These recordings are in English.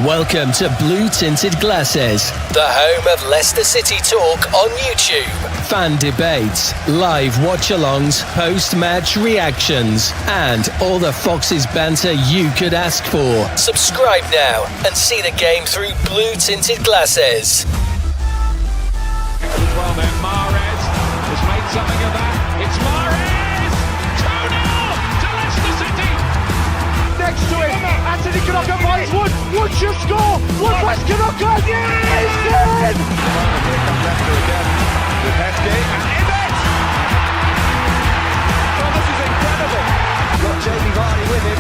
Welcome to Blue Tinted Glasses, the home of Leicester City talk on YouTube. Fan debates, live watch-alongs, post-match reactions, and all the Foxes banter you could ask for. Subscribe now and see the game through Blue Tinted Glasses. Well then, Mahrez has made something of that. It's Mahrez! 2-0 to Leicester City! Next to him, Anthony Ngakia finds Wood. Wood should score. Wood West Ngakia. Yes, in! Here comes Leicester again with Heskey and Ibbett! Well, this is incredible. Got Jamie Vardy with him.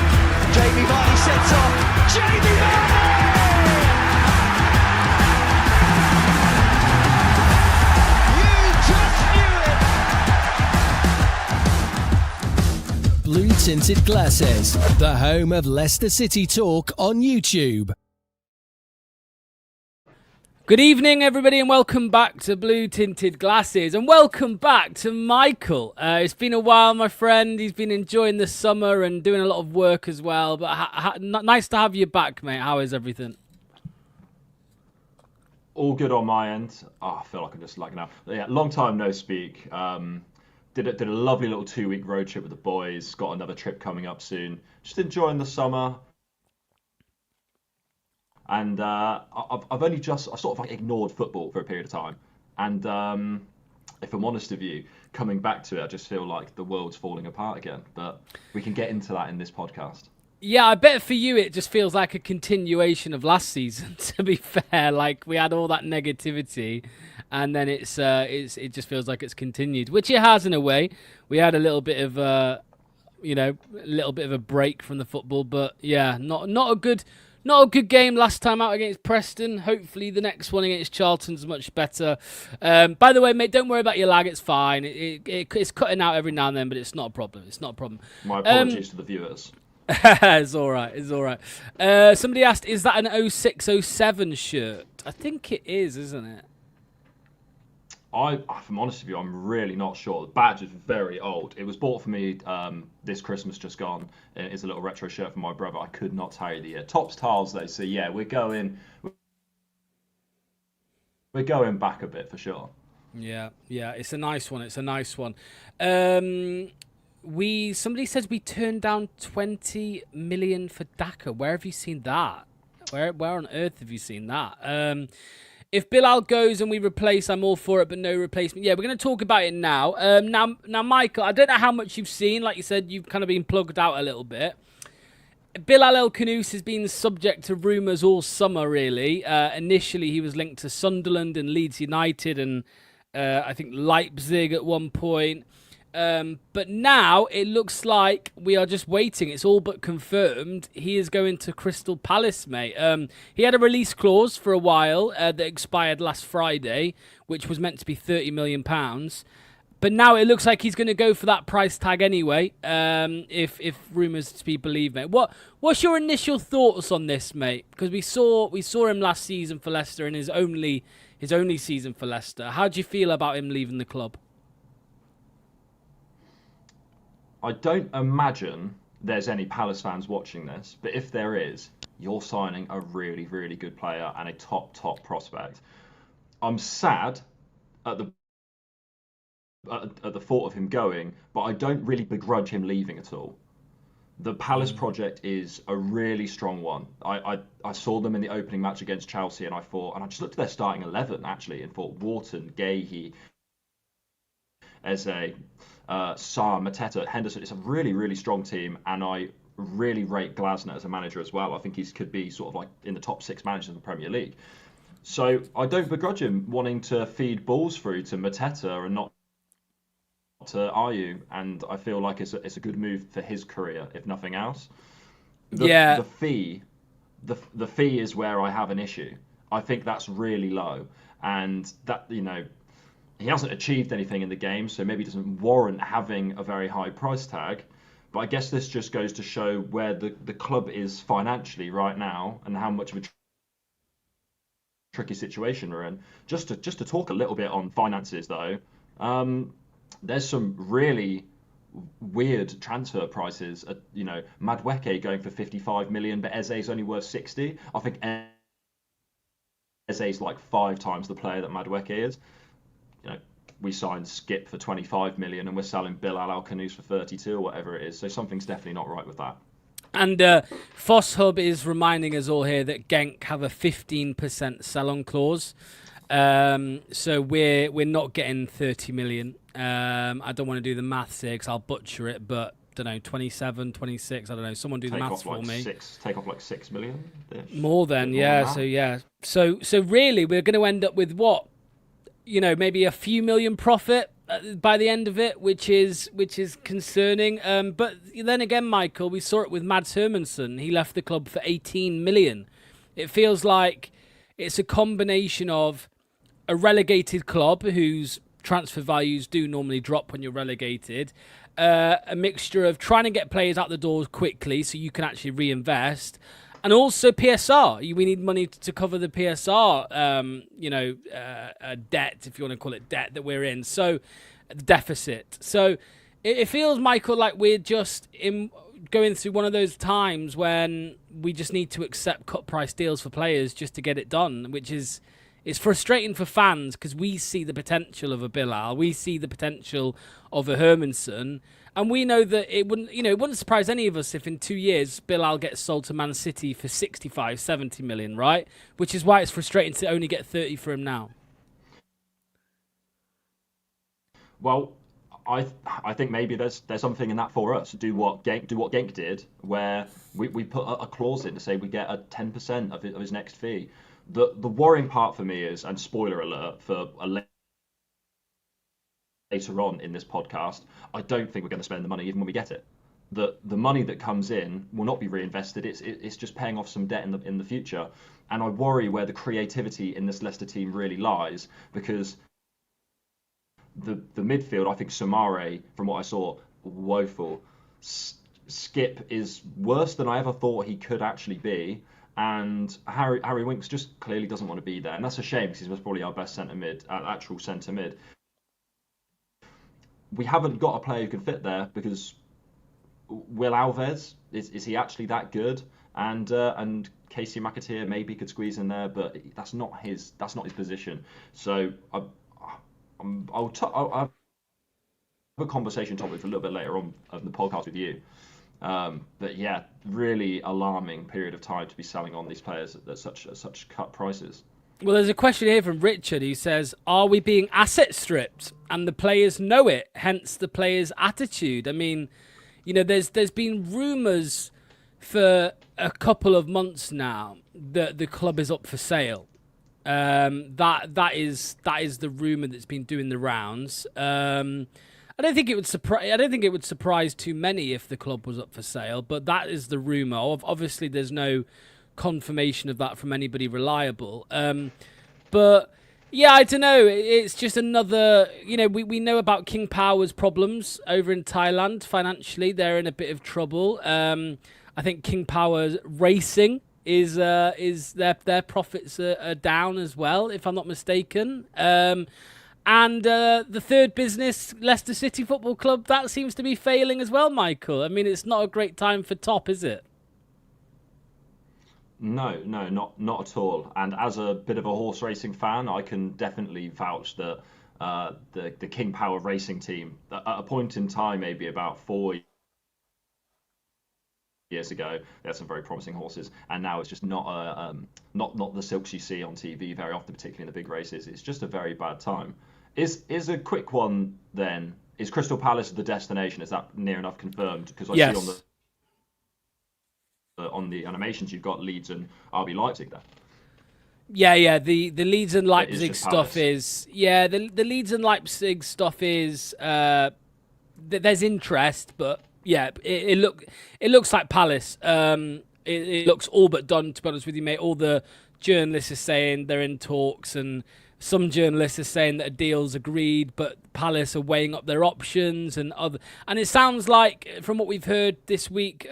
Jamie Vardy sets off. Jamie Vardy! Blue Tinted Glasses, the home of Leicester City talk on YouTube. Good evening, everybody, and welcome back to Blue Tinted Glasses, and welcome back to Michael. It's been a while, my friend. He's been enjoying the summer and doing a lot of work as well, but nice to have you back, mate. How is everything? All good on my end. I feel like I'm just like now. Yeah, long time no speak. Did a lovely little 2-week road trip with the boys. Got another trip coming up soon. Just enjoying the summer. And I've only just I sort of like ignored football for a period of time. And if I'm honest with you, coming back to it, I just feel like the world's falling apart again. But we can get into that in this podcast. Yeah, I bet for you it just feels like a continuation of last season, to be fair. Like, we had all that negativity, and then it just feels like it's continued, which it has in a way. We had a little bit of a break from the football, but yeah, not a good game last time out against Preston. Hopefully the next one against Charlton's much better. By the way, mate, don't worry about your lag. It's fine. It's cutting out every now and then, but it's not a problem. It's not a problem. My apologies to the viewers. It's all right. It's all right. Somebody asked, is that an 06-07 shirt? I think it is, isn't it? If I'm honest with you, I'm really not sure. The badge is very old. It was bought for me this Christmas just gone. It's a little retro shirt for my brother. I could not tell you the year. Topps Tiles, though, so yeah, we're going back a bit for sure. Yeah, it's a nice one. It's a nice one. Somebody says we turned down 20 million for Daka. Where have you seen that? Where on earth have you seen that? If Bilal goes and we replace, I'm all for it, but no replacement. Yeah, we're going to talk about it now. Now, Michael, I don't know how much you've seen. Like you said, you've kind of been plugged out a little bit. Bilal El Khannouss has been subject to rumours all summer, really. Initially, he was linked to Sunderland and Leeds United and I think Leipzig at one point. But now it looks like we are just waiting. It's all but confirmed. He is going to Crystal Palace, mate. He had a release clause for a while that expired last Friday, which was meant to be £30 million. But now it looks like he's going to go for that price tag anyway, if rumours to be believed, mate. What's your initial thoughts on this, mate? Because we saw him last season for Leicester in his only season for Leicester. How do you feel about him leaving the club? I don't imagine there's any Palace fans watching this, but if there is, you're signing a really, really good player and a top prospect. I'm sad at the thought of him going, but I don't really begrudge him leaving at all. The Palace project is a really strong one. I saw them in the opening match against Chelsea, and I just looked at their starting 11 actually, and thought Wharton, Gahey, Eze, Sarr, Mateta, Henderson. It's a really, really strong team, and I really rate Glasner as a manager as well. I think he could be sort of like in the top 6 managers of the Premier League. So I don't begrudge him wanting to feed balls through to Mateta and not to Ayew, and I feel like it's a good move for his career, if nothing else. The fee is where I have an issue. I think that's really low, and that, you know, he hasn't achieved anything in the game, so maybe doesn't warrant having a very high price tag. But I guess this just goes to show where the club is financially right now and how much of a tricky situation we're in. Just to talk a little bit on finances, though, there's some really weird transfer prices. Madueke going for 55 million, but Eze's only worth 60. I think Eze's like 5 times the player that Madueke is. We signed Skip for 25 million, and we're selling Bilal El Khannouss for 32 or whatever it is. So something's definitely not right with that. And Foss Hub is reminding us all here that Genk have a 15% sell-on clause. So we're not getting 30 million. I don't want to do the maths here because I'll butcher it, but I don't know, 27, 26, I don't know. Someone do the maths for me. Take off like 6 million? More than, yeah. So really, we're going to end up with what? Maybe a few million profit by the end of it, which is concerning. But then again, Michael, we saw it with Mads Hermansson. He left the club for 18 million. It feels like it's a combination of a relegated club whose transfer values do normally drop when you're relegated, a mixture of trying to get players out the doors quickly so you can actually reinvest, and also PSR. We need money to cover the PSR, debt, if you want to call it debt, that we're in. So, deficit. So, it feels, Michael, like we're just going through one of those times when we just need to accept cut price deals for players just to get it done, which is frustrating for fans because we see the potential of a Bilal, we see the potential of a Hermansson, and we know that it wouldn't surprise any of us if in 2 years Bilal gets sold to Man City for 65, 70 million, right? Which is why it's frustrating to only get 30 for him now. Well, I think maybe there's something in that for us. Do what Genk did, where we put a clause in to say we get a 10% of his next fee. The worrying part for me is, and spoiler alert for a later on in this podcast, I don't think we're going to spend the money even when we get it. The money that comes in will not be reinvested. It's just paying off some debt in the future. And I worry where the creativity in this Leicester team really lies, because the midfield, I think Samare, from what I saw, woeful. Skip is worse than I ever thought he could actually be. And Harry Winks just clearly doesn't want to be there. And that's a shame because he was probably our best actual centre mid. We haven't got a player who can fit there because Will Alves, is he actually that good? And Casey McAteer maybe could squeeze in there, but that's not his position. So I'll have a conversation topic a little bit later on of the podcast with you. But yeah, really alarming period of time to be selling on these players at such cut prices. Well, there's a question here from Richard who says, are we being asset stripped? And the players know it, hence the players' attitude. I mean, there's been rumours for a couple of months now that the club is up for sale. That is the rumour that's been doing the rounds. I don't think it would surprise too many if the club was up for sale, but that is the rumour. Obviously, there's no confirmation of that from anybody reliable. But yeah, I don't know. It's just another. We know about King Power's problems over in Thailand financially. They're in a bit of trouble. I think King Power's Racing is their profits are down as well, if I'm not mistaken. And the third business, Leicester City Football Club, that seems to be failing as well, Michael. I mean, it's not a great time for top, is it? No, not at all. And as a bit of a horse racing fan, I can definitely vouch that the King Power Racing team, at a point in time, maybe about 4 years ago, they had some very promising horses, and now it's just not the silks you see on TV very often, particularly in the big races. It's just a very bad time. Is a quick one then? Is Crystal Palace the destination? Is that near enough confirmed? Because I see on the animations you've got Leeds and RB Leipzig there. Yeah. The Leeds and Leipzig stuff is the Leeds and Leipzig stuff is there's interest, but yeah, it looks like Palace. It looks all but done, to be honest with you, mate. All the journalists are saying they're in talks, and some journalists are saying that a deal's agreed, but Palace are weighing up their options and other. And it sounds like, from what we've heard this week,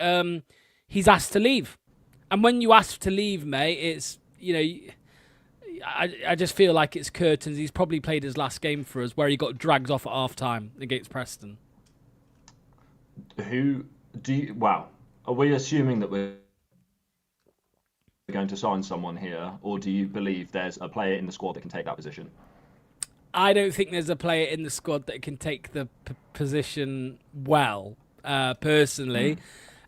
he's asked to leave. And when you ask to leave, mate, it's, I just feel like it's curtains. He's probably played his last game for us, where he got dragged off at half-time against Preston. Who do you? Well, are we assuming that we're going to sign someone here, or do you believe there's a player in the squad that can take that position? I don't think there's a player in the squad that can take the position well, personally.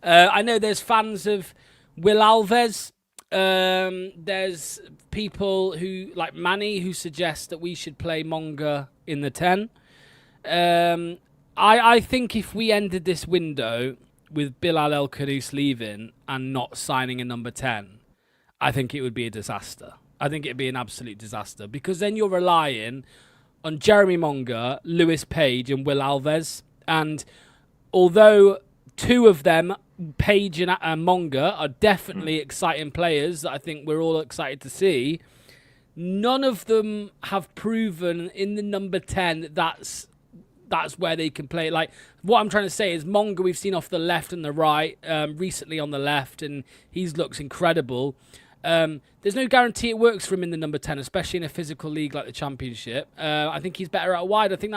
I know there's fans of Will Alves. There's people who, like Manny, who suggest that we should play Monga in the 10. I think if we ended this window with Bilal El Khannouss leaving and not signing a number 10, I think it would be a disaster. I think it'd be an absolute disaster, because then you're relying on Jeremy Monga, Lewis Page and Will Alves. And although two of them, Page and Monga, are definitely exciting players that I think we're all excited to see, none of them have proven in the number 10 that's where they can play. Like, what I'm trying to say is Monga we've seen off the left and the right, recently on the left, and he looks incredible. There's no guarantee it works for him in the number 10, especially in a physical league like the Championship. I think he's better out wide. I think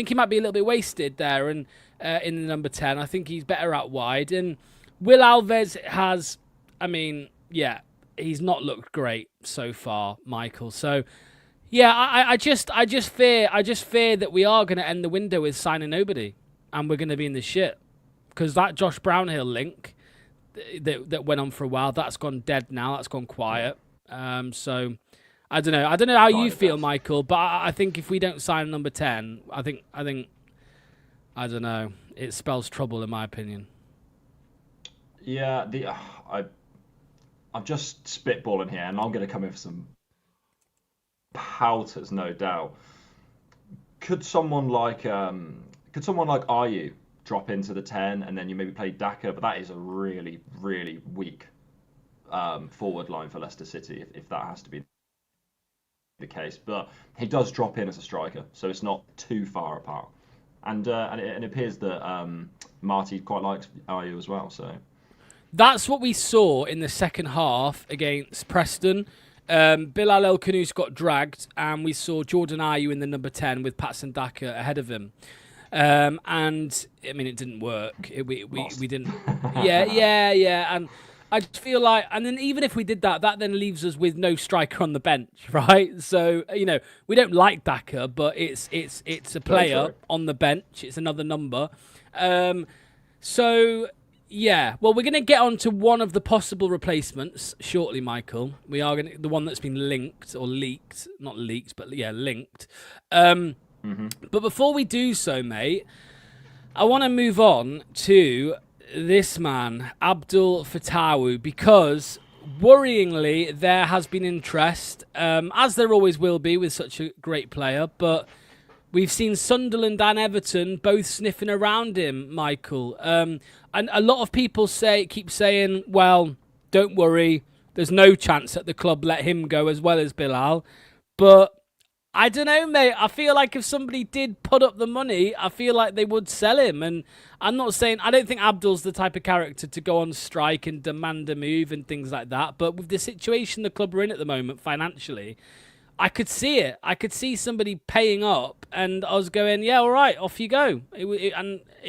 he might be a little bit wasted there, and in the number 10, I think he's better out wide. And Will Alves has, he's not looked great so far, Michael. So yeah, I just fear that we are going to end the window with signing nobody, and we're going to be in the shit, because that Josh Brownhill link that went on for a while, that's gone dead now. That's gone quiet. So I don't know. I don't know how you feel, Michael, but I think if we don't sign number 10, I think I don't know. It spells trouble, in my opinion. Yeah, I'm just spitballing here, and I'm going to come in for some pouters, no doubt. Could someone like Ayew drop into the 10, and then you maybe play Daka? But that is a really, really weak forward line for Leicester City, if that has to be the case. But he does drop in as a striker, so it's not too far apart. And it appears that Marty quite likes Ayew as well. So that's what we saw in the second half against Preston. Bilal El Khannouss got dragged, and we saw Jordan Ayew in the number 10 with Patson Daka ahead of him. And I mean, it didn't work. We didn't. Yeah. And I just feel like, and then even if we did that then leaves us with no striker on the bench, right? So we don't like Daka, but it's a player on the bench. It's another number. So yeah. Well, we're going to get on to one of the possible replacements shortly, Michael. We are going to, the one that's been linked or leaked, not leaked, but yeah, linked. But before we do so, mate, I want to move on to this man, Abdul Fatawu, because worryingly there has been interest, as there always will be with such a great player, but we've seen Sunderland and Everton both sniffing around him, Michael. And a lot of people keep saying, well, don't worry, there's no chance that the club let him go as well as Bilal. But I don't know, mate. I feel like if somebody did put up the money, I feel like they would sell him. And I'm not saying, I don't think Abdul's the type of character to go on strike and demand a move and things like that. But with the situation the club are in at the moment financially, I could see it. I could see somebody paying up, and I was going, yeah, all right, off you go. It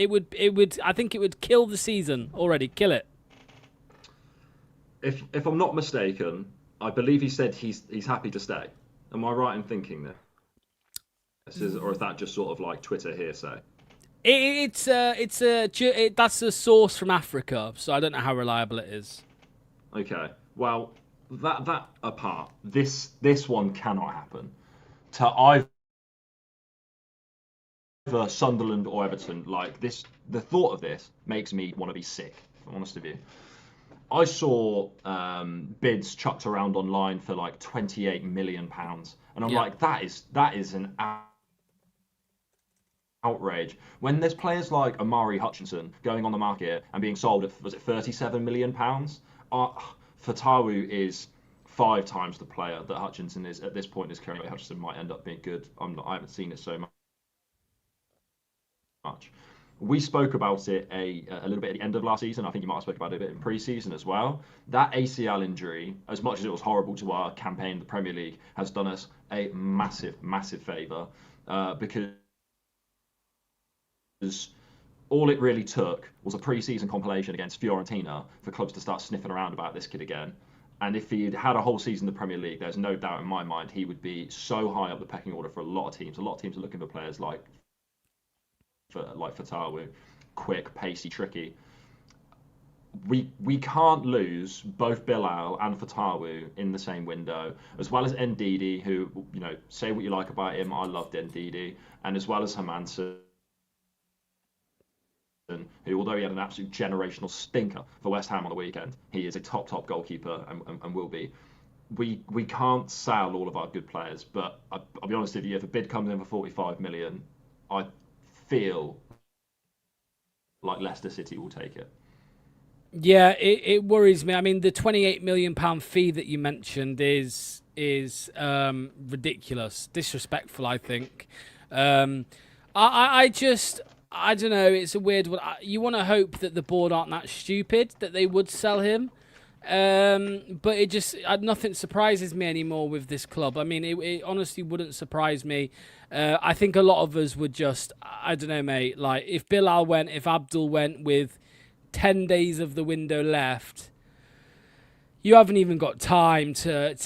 would. I think it would kill the season already. Kill it. If I'm not mistaken, I believe he said he's happy to stay. Am I right in thinking this? Or is that just sort of like Twitter hearsay? That's a source from Africa, so I don't know how reliable it is. Okay. Well, that apart, this one cannot happen to either Sunderland or Everton. Like this, the thought of this makes me want to be sick, if I'm honest with you. I saw bids chucked around online for like £28 million, and I'm like, that is an outrage. When there's players like Amari Hutchinson going on the market and being sold at, was it £37 million? Fatawu is 5 times the player that Hutchinson is at this point. His career, Hutchinson might end up being good. I haven't seen it so much. We spoke about it a little bit at the end of last season. I think you might have spoken about it a bit in pre-season as well. That ACL injury, as much as it was horrible to our campaign in the Premier League, has done us a massive, massive favour because all it really took was a pre-season compilation against Fiorentina for clubs to start sniffing around about this kid again. And if he'd had a whole season in the Premier League, there's no doubt in my mind he would be so high up the pecking order for a lot of teams. A lot of teams are looking for players like Fatawu, quick, pacey, tricky. We can't lose both Bilal and Fatawu in the same window, as well as Ndidi, who, say what you like about him, I loved Ndidi, and as well as Hermansen, who, although he had an absolute generational stinker for West Ham on the weekend, he is a top goalkeeper and will be. We can't sell all of our good players, but I'll be honest with you, if a bid comes in for 45 million, I feel like Leicester City will take it. Yeah, it worries me. I mean, the £28 million fee that you mentioned is ridiculous, disrespectful, I think. I don't know, it's a weird one. You want to hope that the board aren't that stupid, that they would sell him. But nothing surprises me anymore with this club. I mean, it honestly wouldn't surprise me. I think a lot of us would just, I don't know, mate, like if Bilal went, if Abdul went with 10 days of the window left, you haven't even got time to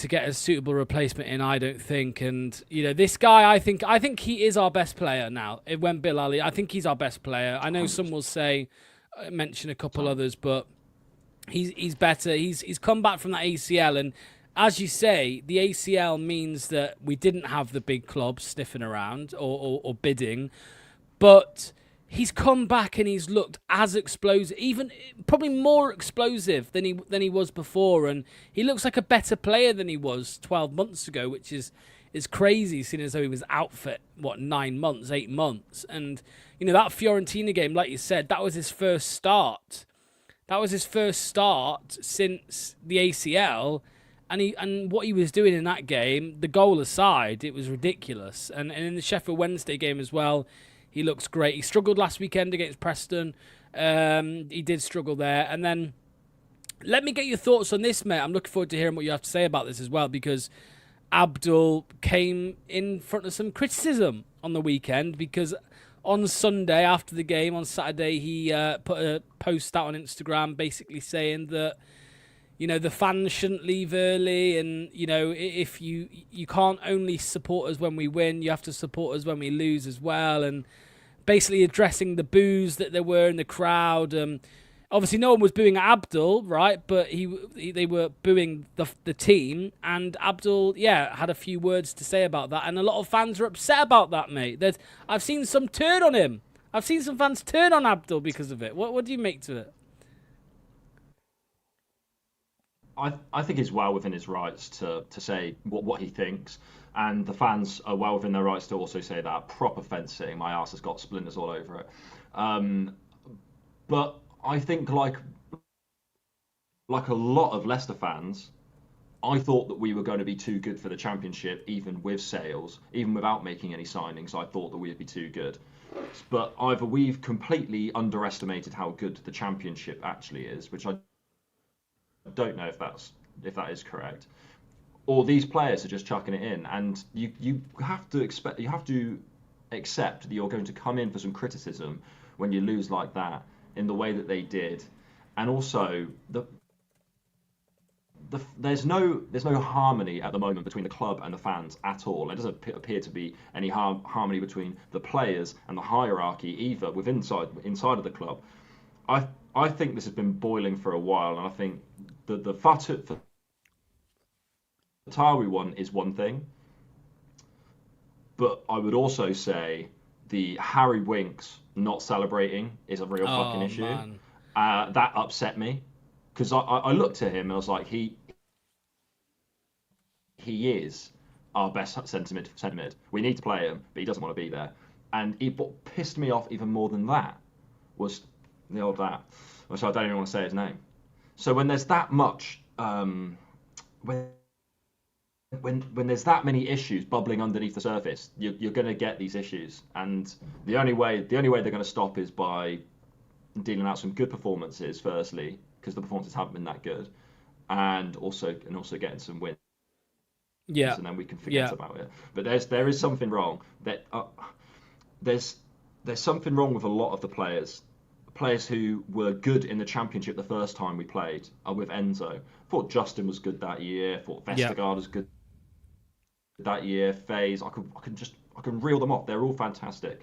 get a suitable replacement in, I don't think. And this guy, I think he is our best player now. It went Bilal. I think he's our best player. I know some will mention a couple others, but he's better. He's come back from that ACL, and as you say, the ACL means that we didn't have the big clubs sniffing around or bidding, but he's come back and he's looked as explosive, even probably more explosive than he was before, and he looks like a better player than he was 12 months ago, which is crazy, seeing as though he was out for 9 months, 8 months. And that Fiorentina game, like you said, that was his first start. That was his first start since the ACL, and what he was doing in that game, the goal aside, it was ridiculous. And in the Sheffield Wednesday game as well, he looks great. He struggled last weekend against Preston. He did struggle there. And then let me get your thoughts on this, mate. I'm looking forward to hearing what you have to say about this as well, because Abdul came in front of some criticism on the weekend, because on Sunday after the game, on Saturday, he put a post out on Instagram basically saying that, the fans shouldn't leave early, and, if you can't only support us when we win, you have to support us when we lose as well, and basically addressing the boos that there were in the crowd. Obviously, no one was booing Abdul, right? But they were booing the team, and Abdul, had a few words to say about that, and a lot of fans are upset about that, mate. I've seen some turn on him. I've seen some fans turn on Abdul because of it. What do you make to it? I think he's well within his rights to say what he thinks, and the fans are well within their rights to also say that. Proper fencing, my arse has got splinters all over it. But I think like a lot of Leicester fans, I thought that we were going to be too good for the Championship, even with sales, even without making any signings. I thought that we'd be too good. But either we've completely underestimated how good the Championship actually is, which I don't know if that is correct, or these players are just chucking it in, and you have to accept that you're going to come in for some criticism when you lose like that in the way that they did. And also there's no harmony at the moment between the club and the fans at all. There doesn't appear to be any harmony between the players and the hierarchy either inside of the club. I think this has been boiling for a while, and I think the Fatawu one is one thing, but I would also say the Harry Winks not celebrating is a real fucking issue. That upset me, because I looked at him and I was like, he is our best centre mid. We need to play him, but he doesn't want to be there. And what pissed me off even more than that was which I don't even want to say his name. So when there's that much, when there's that many issues bubbling underneath the surface, you're going to get these issues, and the only way they're going to stop is by dealing out some good performances. Firstly, because the performances haven't been that good, and also getting some wins. Yeah, and then we can forget about it. But there is something wrong. That there's something wrong with a lot of the players. Players who were good in the Championship the first time we played with Enzo. Thought Justin was good that year. Thought Vestergaard was good that year. Faes, I can reel them off. They're all fantastic.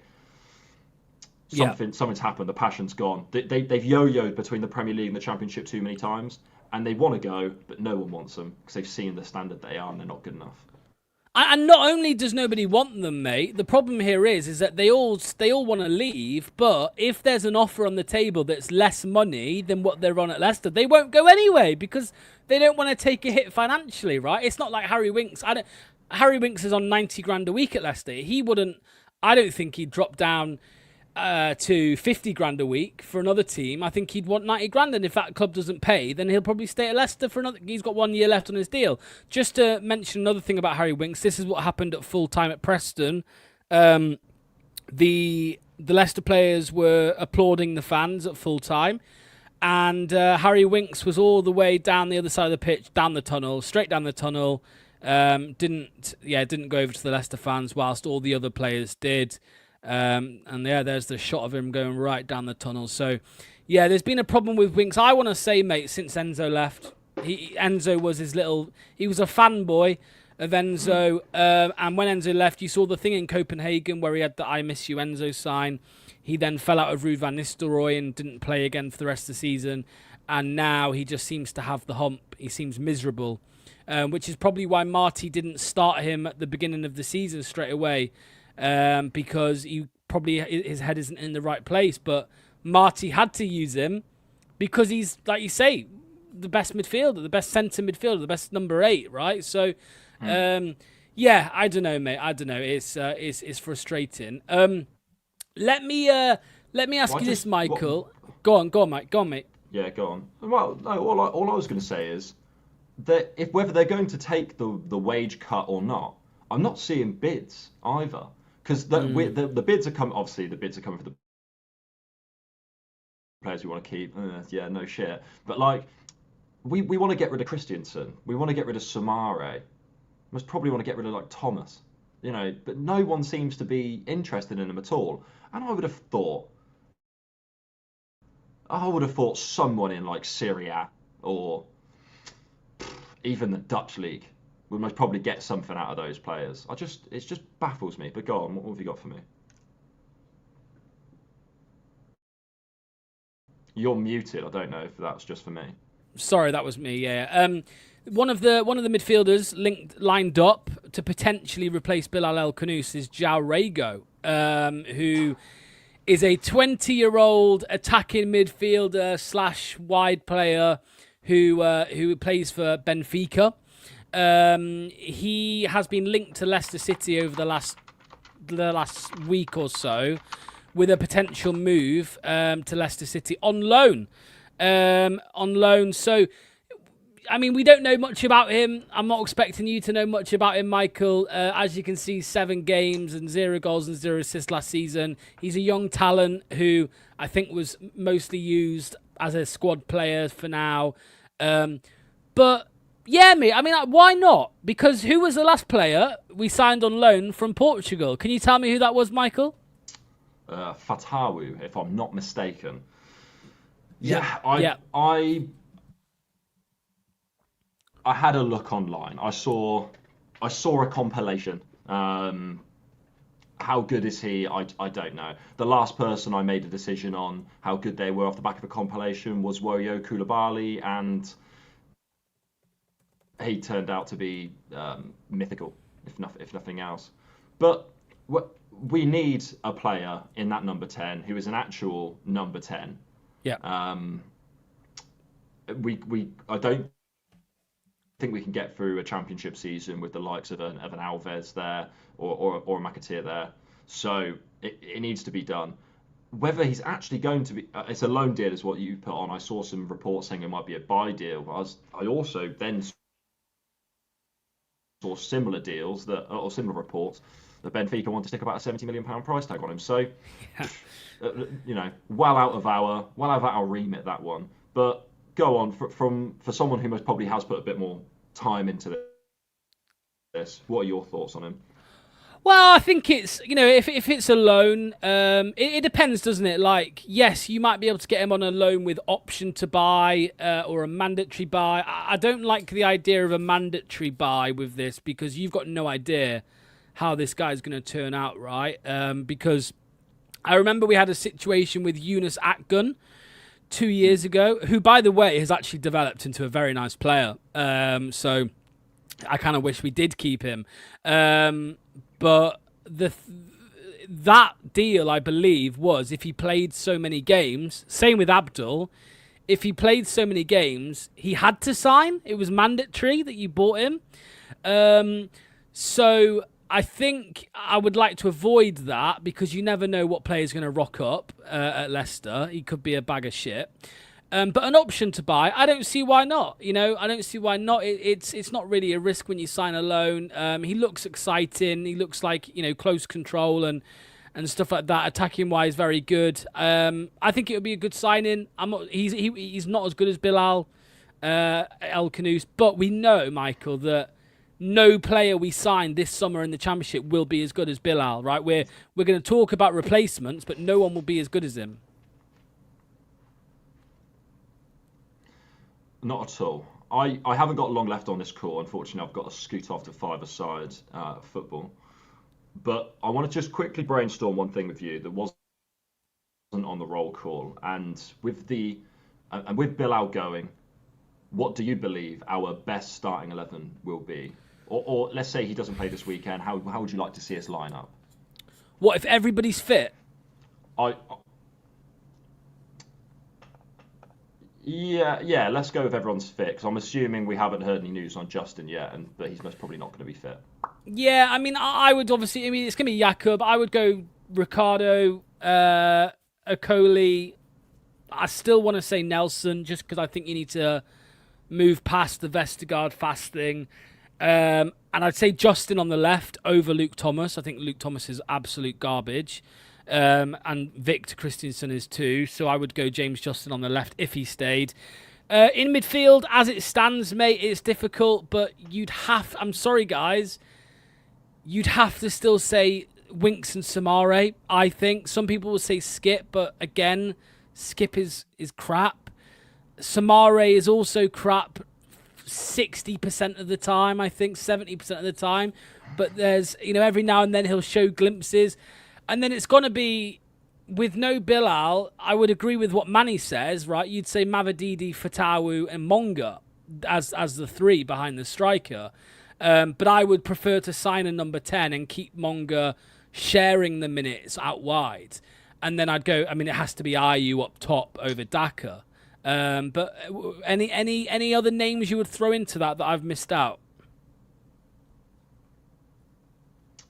Something's happened. The passion's gone. They've yo-yoed between the Premier League and the Championship too many times, and they want to go, but no one wants them because they've seen the standard they are and they're not good enough. And not only does nobody want them, mate, the problem here is that they all want to leave, but if there's an offer on the table that's less money than what they're on at Leicester, they won't go anyway because they don't want to take a hit financially, right? It's not like Harry Winks. Harry Winks is on 90 grand a week at Leicester. I don't think he'd drop down to 50 grand a week for another team. I think he'd want 90 grand, and if that club doesn't pay, then he'll probably stay at Leicester for another. He's got 1 year left on his deal. Just to mention another thing about Harry Winks, this is what happened at full time at Preston. The Leicester players were applauding the fans at full time, and Harry Winks was all the way down the other side of the pitch, down the tunnel, straight down the tunnel. Didn't go over to the Leicester fans whilst all the other players did. There's the shot of him going right down the tunnel. So, yeah, there's been a problem with Winks. I want to say, mate, since Enzo left, Enzo was he was a fanboy of Enzo. And when Enzo left, you saw the thing in Copenhagen where he had the I miss you Enzo sign. He then fell out of Ruud van Nistelrooy and didn't play again for the rest of the season. And now he just seems to have the hump. He seems miserable, which is probably why Marty didn't start him at the beginning of the season straight away. Because his head isn't in the right place. But Marty had to use him because he's, like you say, the best midfielder, the best centre midfielder, the best number 8, right? So, I don't know, mate. I don't know. It's frustrating. Let me ask you this, Michael. Go on, Mike. Go on, mate. Yeah, go on. Well, no. All I was going to say is that whether they're going to take the wage cut or not, I'm not seeing bids either. Because the bids are coming. Obviously, the bids are coming for the players we want to keep. No shit. But like, we want to get rid of Christensen. We want to get rid of Samare. Most probably want to get rid of like Thomas. But no one seems to be interested in him at all. And I would have thought someone in like Syria or even the Dutch league would most probably get something out of those players. It just baffles me. But go on, what have you got for me? You're muted. I don't know if that's just for me. Sorry, that was me. Yeah. One of the midfielders lined up to potentially replace Bilal El Khannouss is João Rego, who is a 20-year-old attacking midfielder / wide player who plays for Benfica. He has been linked to Leicester City over the last week or so with a potential move to Leicester City on loan. So, I mean, we don't know much about him. I'm not expecting you to know much about him, Michael. As you can see, 7 games and 0 goals and 0 assists last season. He's a young talent who I think was mostly used as a squad player for now. But yeah, mate, I mean, why not? Because who was the last player we signed on loan from Portugal? Can you tell me who that was, Michael? Fatawu, if I'm not mistaken. I had a look online. I saw a compilation. How good is he? I don't know. The last person I made a decision on how good they were off the back of a compilation was Woyo Koulibaly, and he turned out to be mythical, if nothing else. But we need a player in that number 10 who is an actual number 10. Yeah. I don't think we can get through a championship season with the likes of an Alves there or a Ngakia there. So it needs to be done. Whether he's actually going to be, it's a loan deal is what you put on. I saw some reports saying it might be a buy deal. I also then saw similar deals or similar reports that Benfica want to stick about a £70 million price tag on him. So, well out of our remit, that one. But go on, for someone who most probably has put a bit more time into this, what are your thoughts on him? Well, I think it's, if it's a loan, it depends, doesn't it? Like, yes, you might be able to get him on a loan with option to buy or a mandatory buy. I don't like the idea of a mandatory buy with this because you've got no idea how this guy's going to turn out, right? Because I remember we had a situation with Yunus Akgun 2 years ago, who, by the way, has actually developed into a very nice player. So I kind of wish we did keep him. But that deal, I believe, was if he played so many games, same with Abdul, if he played so many games, he had to sign. It was mandatory that you bought him. So I think I would like to avoid that because you never know what player's going to rock up at Leicester. He could be a bag of shit. But an option to buy, I don't see why not. I don't see why not. It's not really a risk when you sign a loan. He looks exciting. He looks like, close control and stuff like that. Attacking wise, very good. I think it would be a good signing. He's not as good as Bilal El Khannouss, but we know, Michael, that no player we sign this summer in the Championship will be as good as Bilal. Right? We're going to talk about replacements, but no one will be as good as him. Not at all. I haven't got long left on this call. Unfortunately, I've got to scoot off to five-a-side football. But I want to just quickly brainstorm one thing with you that wasn't on the roll call. And with Bilal going, what do you believe our best starting 11 will be? Or let's say he doesn't play this weekend. How would you like to see us line up? What if everybody's fit? Yeah. Let's go with everyone's fit because I'm assuming we haven't heard any news on Justin yet, but he's most probably not going to be fit. Yeah, I mean, I would obviously. I mean, it's going to be Jakub. I would go Ricardo, Okoli. I still want to say Nelson just because I think you need to move past the Vestergaard fasting. And I'd say Justin on the left over Luke Thomas. I think Luke Thomas is absolute garbage. And Victor Christensen is too. So I would go James Justin on the left if he stayed. In midfield, as it stands, mate, it's difficult, but I'm sorry, guys. You'd have to still say Winks and Samare, I think. Some people will say Skip, but again, Skip is crap. Samare is also crap 60% of the time, I think, 70% of the time. But there's, every now and then he'll show glimpses. And then it's going to be, with no Bilal, I would agree with what Manny says, right? You'd say Mavididi, Fatawu, and Monga as the three behind the striker. But I would prefer to sign a number 10 and keep Monga sharing the minutes out wide. And then I'd go, it has to be Ayew up top over Daka. But any other names you would throw into that I've missed out?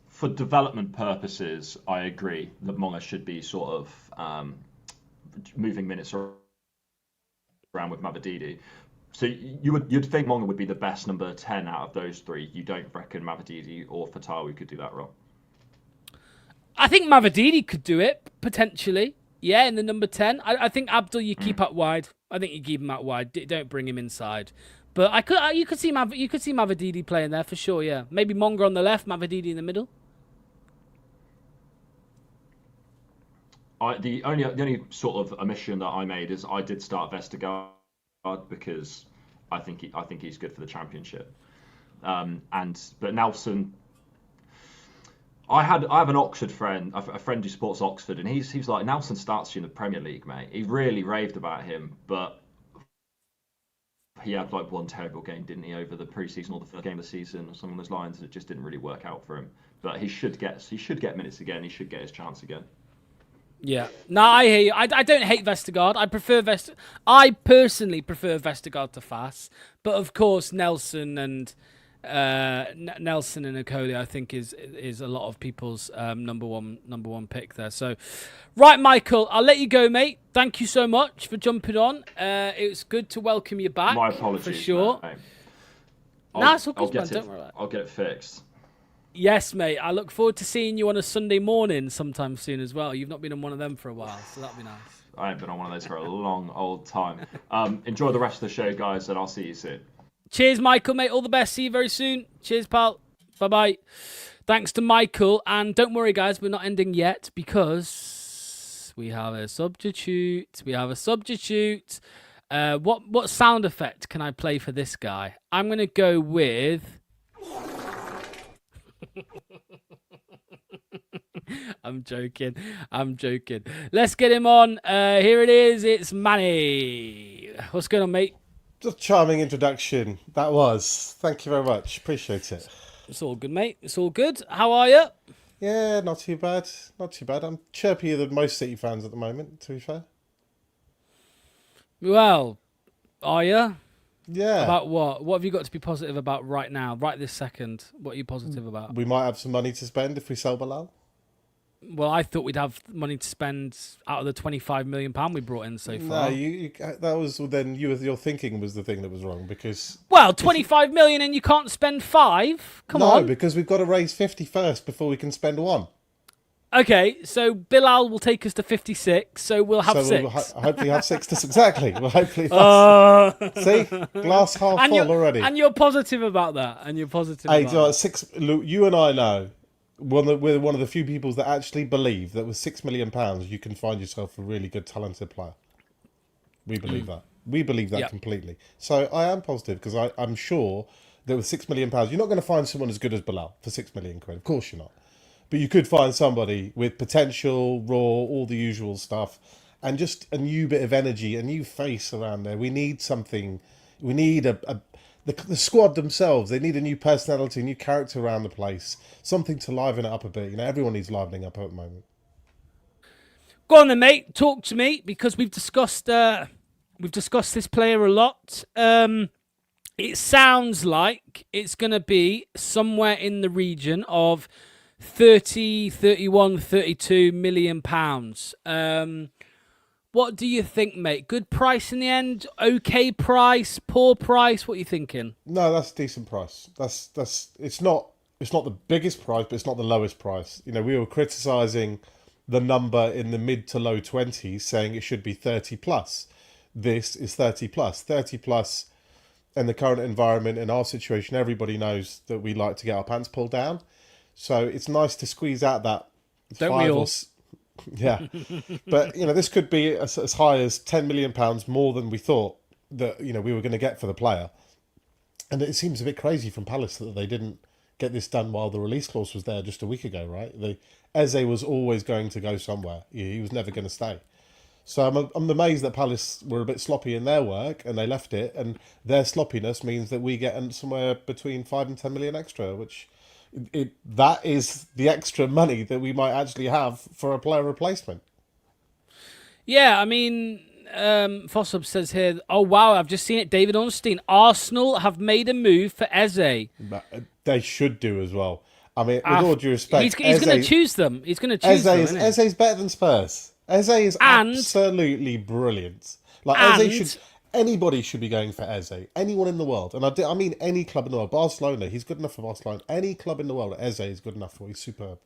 For development purposes, I agree that Monga should be sort of moving minutes around with Mavididi. So you'd think Monga would be the best number 10 out of those three. You don't reckon Mavididi or Fatawu could do that role? I think Mavididi could do it, potentially. Yeah, in the number 10. I think Abdul, you keep up wide. I think you keep him out wide. Don't bring him inside. But you could see Mavididi playing there for sure, yeah. Maybe Monga on the left, Mavididi in the middle. The only sort of omission that I made is I did start Vestergaard because I think he's good for the Championship. But Nelson, I have an Oxford friend, a friend who supports Oxford, and he's like, Nelson starts you in the Premier League, mate. He really raved about him, but he had like one terrible game, didn't he, over the pre-season or the first game of the season or something along those lines. It just didn't really work out for him. But he should get minutes again. He should get his chance again. Yeah. No, I hear you. I don't hate Vestergaard. I personally prefer Vestergaard to Faes, but of course Nelson and Okoli, I think is a lot of people's number one pick there. So, right, Michael, I'll let you go, mate. Thank you so much for jumping on. It was good to welcome you back. My apologies, for sure. It's all good, man. Don't worry about it. I'll get it fixed. Yes, mate. I look forward to seeing you on a Sunday morning sometime soon as well. You've not been on one of them for a while, so that'd be nice. I haven't been on one of those for a long old time. Enjoy the rest of the show, guys, and I'll see you soon. Cheers, Michael, mate. All the best. See you very soon. Cheers, pal. Bye-bye. Thanks to Michael. And don't worry, guys, we're not ending yet because we have a substitute. What sound effect can I play for this guy? I'm going to go with... I'm joking. Let's get him on. Here it is. It's Manny. What's going on, mate? Just a charming introduction. That was. Thank you very much. Appreciate it. It's all good, mate. It's all good. How are you? Yeah, not too bad. I'm chirpier than most City fans at the moment, to be fair. Well, are you? Yeah. About what? What have you got to be positive about right now, right this second? What are you positive about? We might have some money to spend if we sell Bilal. Well, I thought we'd have money to spend out of the £25 million we brought in so far. No, that was then your thinking was the thing that was wrong because... Well, 25 million and you can't spend 5? Come on. No, because we've got to raise 50 first before we can spend 1. Okay, so Bilal will take us to 56, so we'll have 6. We'll hopefully have 6 exactly. Well, hopefully see, glass half full already. And you're positive about that. Hey, 6. Look, you and I know we're one of the few people that actually believe that with £6 million you can find yourself a really good, talented player. We believe that. We believe that completely. So I am positive because I'm sure that with £6 million, you're not going to find someone as good as Bilal for £6 million. Of course you're not. But you could find somebody with potential, raw, all the usual stuff, and just a new bit of energy, a new face around there. We need something. We need the squad themselves. They need a new personality, a new character around the place, something to liven it up a bit. You know, everyone needs livening up at the moment. Go on then, mate. Talk to me because we've discussed this player a lot. It sounds like it's going to be somewhere in the region of 30, 31, 32 million pounds. What do you think, mate? Good price in the end? Okay price? Poor price? What are you thinking? No, that's a decent price. It's not the biggest price, but it's not the lowest price. You know, we were criticising the number in the mid to low 20s, saying it should be 30 plus. This is 30 plus. 30 plus in the current environment, in our situation, everybody knows that we like to get our pants pulled down. So it's nice to squeeze out that Don't we all? Yeah. But, you know, this could be as high as £10 million more than we thought that, you know, we were going to get for the player. And it seems a bit crazy from Palace that they didn't get this done while the release clause was there just a week ago, right? Eze was always going to go somewhere. He was never going to stay. So I'm amazed that Palace were a bit sloppy in their work and they left it. And their sloppiness means that we get somewhere between 5 and 10 million extra, which... that is the extra money that we might actually have for a player replacement. Yeah, I mean, Fossub says here, oh wow, I've just seen it. David Ornstein, Arsenal have made a move for Eze. They should do as well. I mean, with all due respect, he's going to choose them. He's going to choose them. Eze's better than Spurs. Eze is absolutely brilliant. Anybody should be going for Eze. Anyone in the world. And I mean any club in the world. Barcelona, he's good enough for Barcelona. Any club in the world, Eze is good enough for. He's superb.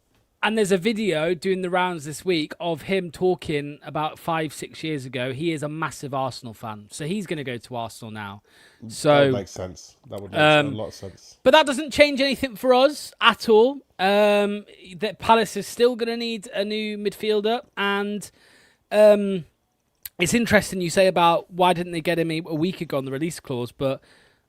And there's a video doing the rounds this week of him talking about 5-6 years ago. He is a massitive Arsenal fan. So he's going to go to Arsenal now. So that makes sense. That would make a lot of sense. But that doesn't change anything for us at all. That Palace is still going to need a new midfielder. And... it's interesting you say about why didn't they get him a week ago on the release clause, but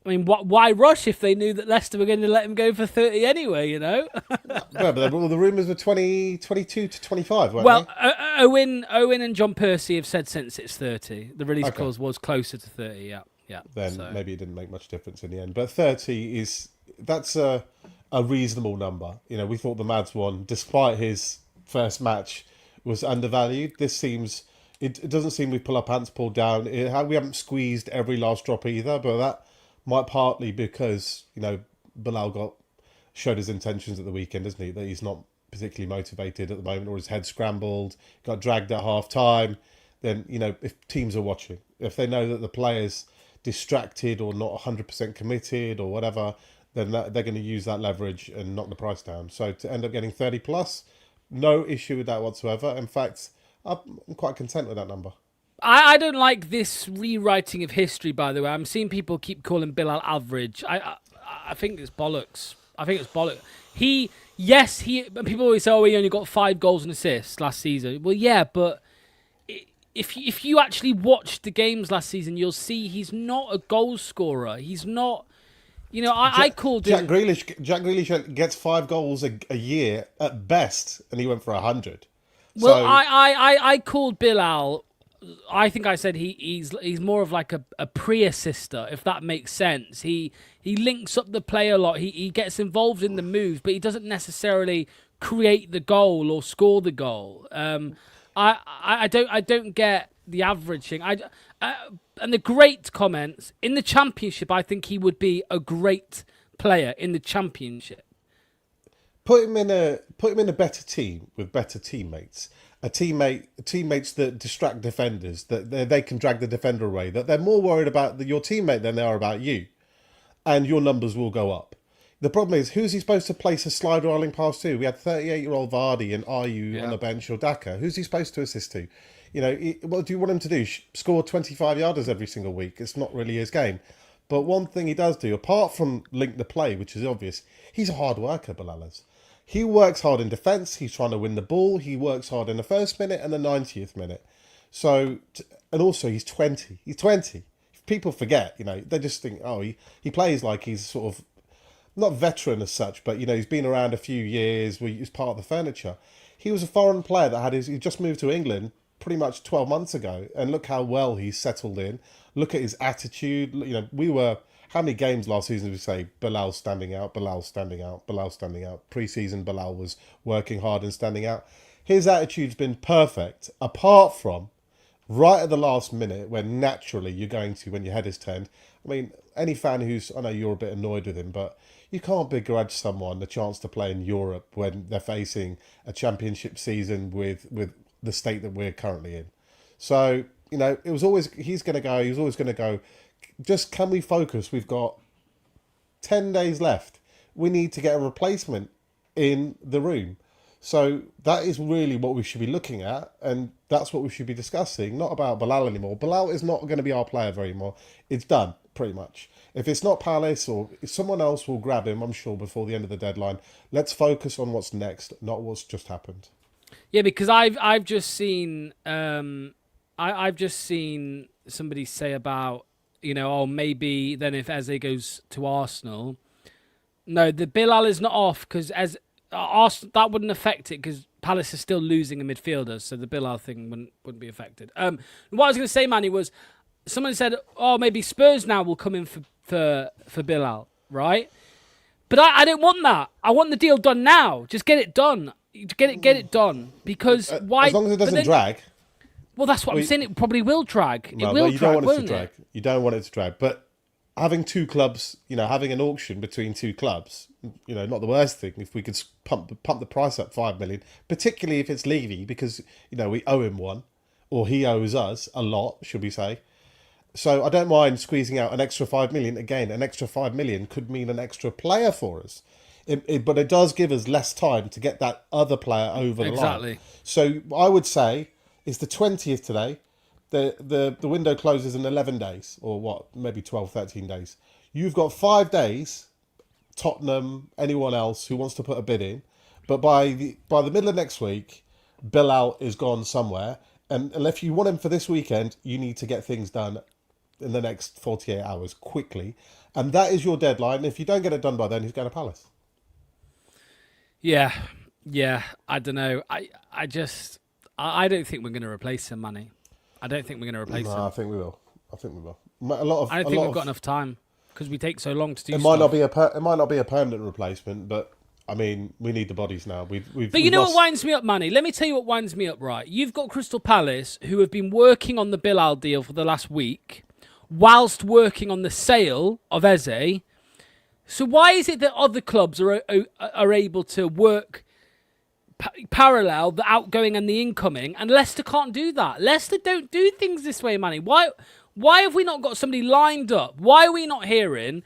I mean, why rush if they knew that Leicester were going to let him go for 30 anyway, you know? Yeah, but the rumours were 22 to 25, weren't well, they? Owen and John Percy have said since it's 30. The release clause was closer to 30, yeah. Then maybe it didn't make much difference in the end. But 30 that's a reasonable number. You know, we thought the Mads one, despite his first match, was undervalued. This seems... It doesn't seem we pull our pants pulled down. We haven't squeezed every last drop either, but that might partly because, you know, Bilal showed his intentions at the weekend, isn't he? That he's not particularly motivated at the moment, or his head scrambled, got dragged at half time. Then, you know, if teams are watching, if they know that the player's distracted or not 100% committed or whatever, then they're going to use that leverage and knock the price down. So to end up getting 30 plus, no issue with that whatsoever. In fact, I'm quite content with that number. I don't like this rewriting of history, by the way. I'm seeing people keep calling Bilal average. I think it's bollocks. I think it's bollock. People always say, oh, he only got 5 goals and assists last season. Well, yeah, but if you actually watch the games last season, you'll see he's not a goal scorer. He's not. I called him. Jack Grealish gets 5 goals a year at best, and he went for 100. Well, so, I called Bilal. I think I said he's more of like a pre-assister, if that makes sense. He links up the play a lot. He gets involved in the moves, but he doesn't necessarily create the goal or score the goal. I don't get the averaging. And the great comments in the Championship. I think he would be a great player in the Championship. Put him in a better team with better teammates. Teammates that distract defenders, that they can drag the defender away, that they're more worried about your teammate than they are about you, and your numbers will go up. The problem is, who's he supposed to place a slide rolling pass to? We had 38-year-old Vardy and Ayew on the bench, or Daka. Who's he supposed to assist to? What do you want him to do? Score 25 yarders every single week? It's not really his game. But one thing he does do, apart from link the play, which is obvious, he's a hard worker, Bilal is. He works hard in defence. He's trying to win the ball. He works hard in the first minute and the 90th minute. So, and also he's 20. He's 20. People forget, they just think, oh, he plays like he's sort of, not veteran as such, but, he's been around a few years, he's part of the furniture. He was a foreign player that he just moved to England pretty much 12 months ago. And look how well he's settled in. Look at his attitude. How many games last season did we say Bilal's standing out, Bilal's standing out, Bilal's standing out? Pre-season, Bilal was working hard and standing out. His attitude's been perfect, apart from right at the last minute when naturally you're going to, when your head is turned. I mean, any fan I know you're a bit annoyed with him, but you can't begrudge someone the chance to play in Europe when they're facing a Championship season with the state that we're currently in. So, it was always, he's always going to go. Just can we focus? We've got 10 days left. We need to get a replacement in the room. So that is really what we should be looking at, and that's what we should be discussing, not about Bilal anymore. Bilal is not going to be our player anymore. It's done, pretty much. If it's not Palace or if someone else will grab him, I'm sure, before the end of the deadline. Let's focus on what's next, not what's just happened. Yeah, because I've just seen I've just seen somebody say about, maybe then if Eze goes to Arsenal, no, the Bilal is not off because as Arsenal, that wouldn't affect it because Palace is still losing a midfielder, so the Bilal thing wouldn't be affected. What I was going to say, Manny, was someone said, oh, maybe Spurs now will come in for Bilal, right? But I don't want that. I want the deal done now. Just get it done. Get it done. Because why? As long as it doesn't drag. Well, that's what I'm saying. It probably will drag. You don't want it to drag. You don't want it to drag. But having 2 clubs, having an auction between 2 clubs, not the worst thing. If we could pump the price up 5 million, particularly if it's Levy, because we owe him one, or he owes us a lot, should we say? So I don't mind squeezing out an extra 5 million. Again, an extra 5 million could mean an extra player for us. But it does give us less time to get that other player over the line. Exactly. So I would say it's the 20th today. The window closes in 11 days, or what, maybe 12, 13 days. You've got 5 days, Tottenham, anyone else who wants to put a bid in. But by the middle of next week, Bilal is gone somewhere. And if you want him for this weekend, you need to get things done in the next 48 hours quickly. And that is your deadline. If you don't get it done by then, he's going to Palace. Yeah, I don't know. I don't think we're going to replace him, Manny. I don't think we're going to replace him. I think we will. I think we've got enough time because we take so long to do. It might not be a permanent replacement, but I mean, we need the bodies now. But you know what winds me up, Manny? Let me tell you what winds me up. Right, you've got Crystal Palace who have been working on the Bilal deal for the last week, whilst working on the sale of Eze. So why is it that other clubs are able to work parallel the outgoing and the incoming, and Leicester can't do that? Leicester don't do things this way, Manny. Why have we not got somebody lined up? Why are we not hearing,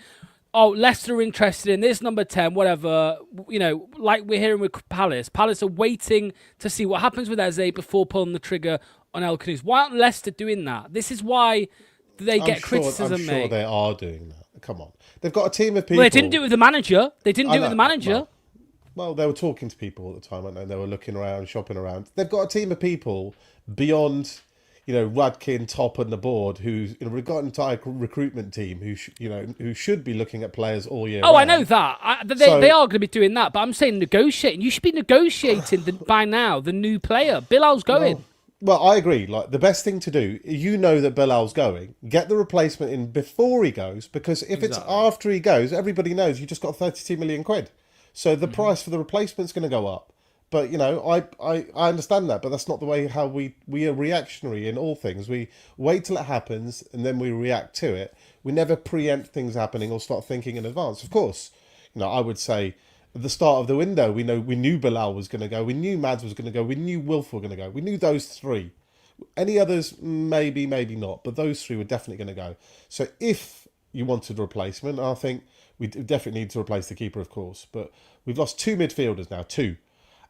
oh, Leicester are interested in this number 10, whatever, like we're hearing with Palace. Palace are waiting to see what happens with Eze before pulling the trigger on El Khannouss. Why aren't Leicester doing that? This is why they get criticism, mate. I'm sure they are doing that. Come on. They've got a team of people. Well, they didn't do it with the manager. Well, they were talking to people at the time, weren't they? They were looking around, shopping around. They've got a team of people beyond, Radkin, top and the board, who's we've got an entire recruitment team who should be looking at players all year. Oh, round. I know that. They are going to be doing that, but I'm saying negotiating. You should be negotiating by now the new player. Bilal's going. Well, I agree. Like, the best thing to do, that Bilal's going, get the replacement in before he goes, because if it's after he goes, everybody knows you just got 32 million quid. So the price for the replacement's going to go up. But, I understand that, but that's not the way how we are reactionary in all things. We wait till it happens and then we react to it. We never preempt things happening or start thinking in advance. Of course, I would say at the start of the window, we knew Bilal was going to go. We knew Mads was going to go. We knew Wilf were going to go. We knew those three. Any others, maybe not. But those three were definitely going to go. So if you wanted a replacement, I think we definitely need to replace the keeper, of course. But we've lost 2 midfielders now, 2.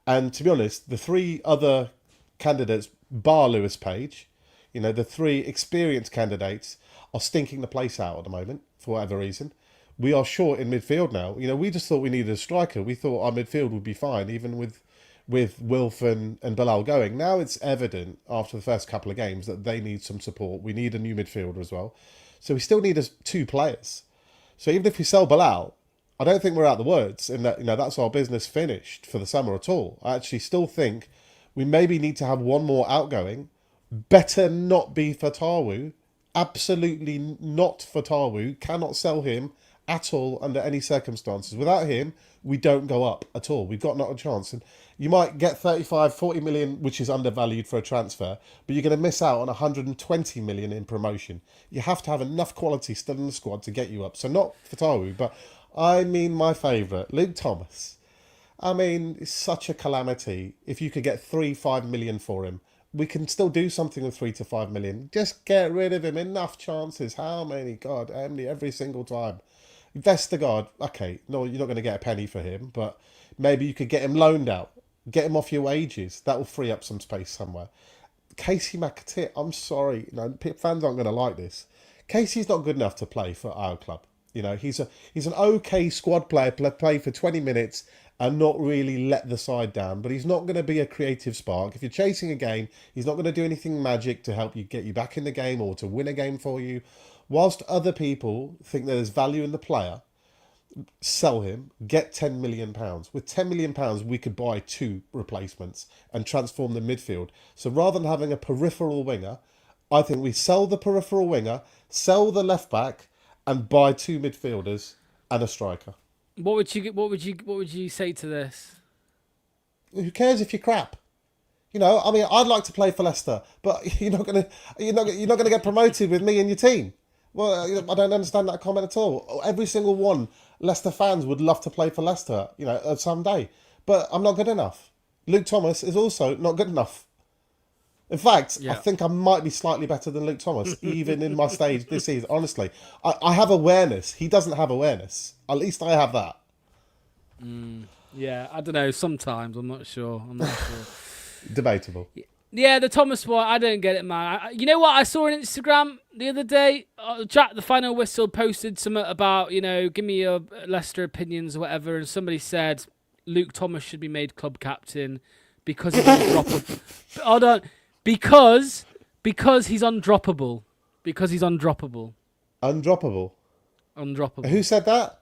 And to be honest, the 3 other candidates, bar Lewis Page, the 3 experienced candidates are stinking the place out at the moment, for whatever reason. We are short in midfield now. We just thought we needed a striker. We thought our midfield would be fine, even with Wilf and Bilal going. Now it's evident after the first couple of games that they need some support. We need a new midfielder as well. So we still need 2 players. So even if we sell Bilal, I don't think we're out the woods in that, that's our business finished for the summer at all. I actually still think we maybe need to have one more outgoing. Better not be Fatawu. Absolutely not Fatawu. Cannot sell him at all under any circumstances. Without him, we don't go up at all. We've got not a chance. And you might get 35, 40 million, which is undervalued for a transfer, but you're going to miss out on 120 million in promotion. You have to have enough quality still in the squad to get you up. So not Fatawu, but I mean my favourite, Luke Thomas. I mean, it's such a calamity. If you could get 3-5 million for him, we can still do something with 3 to 5 million. Just get rid of him. Enough chances. How many? God, how many every single time? Vestergaard, okay, no, you're not going to get a penny for him, but maybe you could get him loaned out. Get him off your wages. That will free up some space somewhere. Casey McAteer, I'm sorry, fans aren't going to like this. Casey's not good enough to play for our club. He's an okay squad player, play for 20 minutes and not really let the side down, but he's not going to be a creative spark. If you're chasing a game, he's not going to do anything magic to help you get you back in the game or to win a game for you. Whilst other people think there's value in the player, sell him, get £10 million. With £10 million, we could buy 2 replacements and transform the midfield. So rather than having a peripheral winger, I think we sell the peripheral winger, sell the left back, and buy 2 midfielders and a striker. What would you say to this? Who cares if you're crap? I'd like to play for Leicester, but you're not gonna get promoted with me and your team. Well, I don't understand that comment at all. Every single one, Leicester fans would love to play for Leicester, someday. But I'm not good enough. Luke Thomas is also not good enough. In fact, I think I might be slightly better than Luke Thomas, even in my stage this season. Honestly, I have awareness. He doesn't have awareness. At least I have that. Yeah, I don't know. Sometimes I'm not sure. Debatable. Yeah, the Thomas one, I don't get it, man. You know what? I saw on Instagram the other day, Jack the Final Whistle posted something about, give me your Leicester opinions or whatever, and somebody said Luke Thomas should be made club captain because he's undroppable. Hold on. Because he's undroppable. Because he's undroppable. Undroppable? Undroppable. Who said that?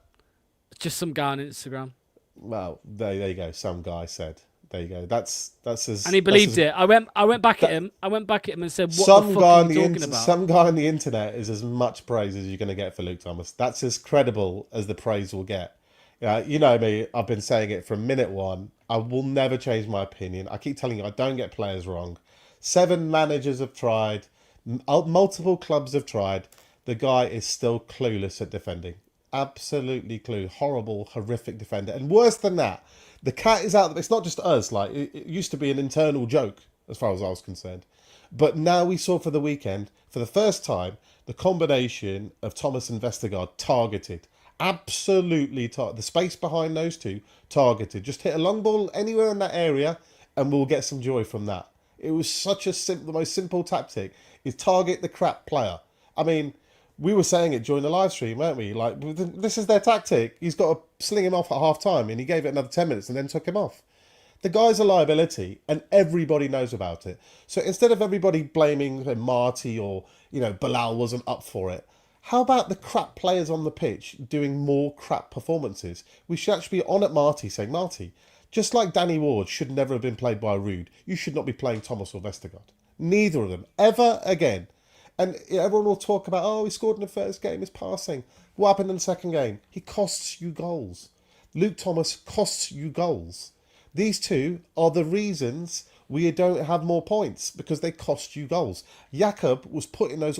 Just some guy on Instagram. Well, there you go. Some guy said. There you go. That's as. And he believed it. I went back at him. I went back at him and said, "What the fuck are you talking about?" Some guy on the internet is as much praise as you're going to get for Luke Thomas. That's as credible as the praise will get. You know me. I've been saying it from minute one. I will never change my opinion. I keep telling you, I don't get players wrong. 7 managers have tried. Multiple clubs have tried. The guy is still clueless at defending. Absolutely clueless. Horrible, horrific defender. And worse than that, the cat is out. It's not just us. Like, it used to be an internal joke, as far as I was concerned. But now we saw for the weekend, for the first time, the combination of Thomas and Vestergaard targeted. Absolutely the space behind those two, targeted. Just hit a long ball anywhere in that area, and we'll get some joy from that. It was such the most simple tactic, is target the crap player. I mean, We were saying it during the live stream, weren't we? Like, this is their tactic. He's got to sling him off at half time, and he gave it another 10 minutes and then took him off. The guy's a liability, and everybody knows about it. So instead of everybody blaming Marty or, Bilal wasn't up for it, how about the crap players on the pitch doing more crap performances? We should actually be on at Marty saying, Marty, just like Danny Ward should never have been played by Rude, you should not be playing Thomas or Vestergaard. Neither of them, ever again. And everyone will talk about, he scored in the first game, his passing. What happened in the second game? He costs you goals. Luke Thomas costs you goals. These two are the reasons we don't have more points, because they cost you goals. Jakob was put in those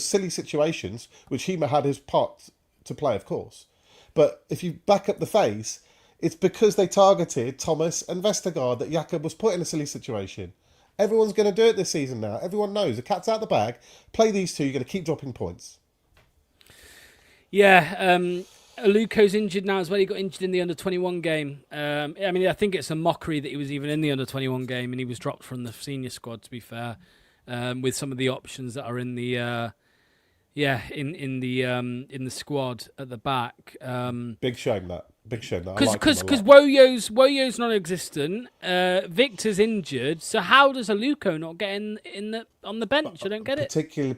silly situations, which he had his part to play, of course. But if you back up the face, it's because they targeted Thomas and Vestergaard that Jakob was put in a silly situation. Everyone's going to do it this season now. Everyone knows the cat's out the bag. Play these two, you're going to keep dropping points. Yeah, Aluko's injured now as well. He got injured in the under-21 game. I think it's a mockery that he was even in the under-21 game and he was dropped from the senior squad, to be fair, with some of the options that are in the in the squad at the back. Big shame that. Because Woyo's non-existent. Victor's injured. So how does Aluko not get on the bench? I don't get it.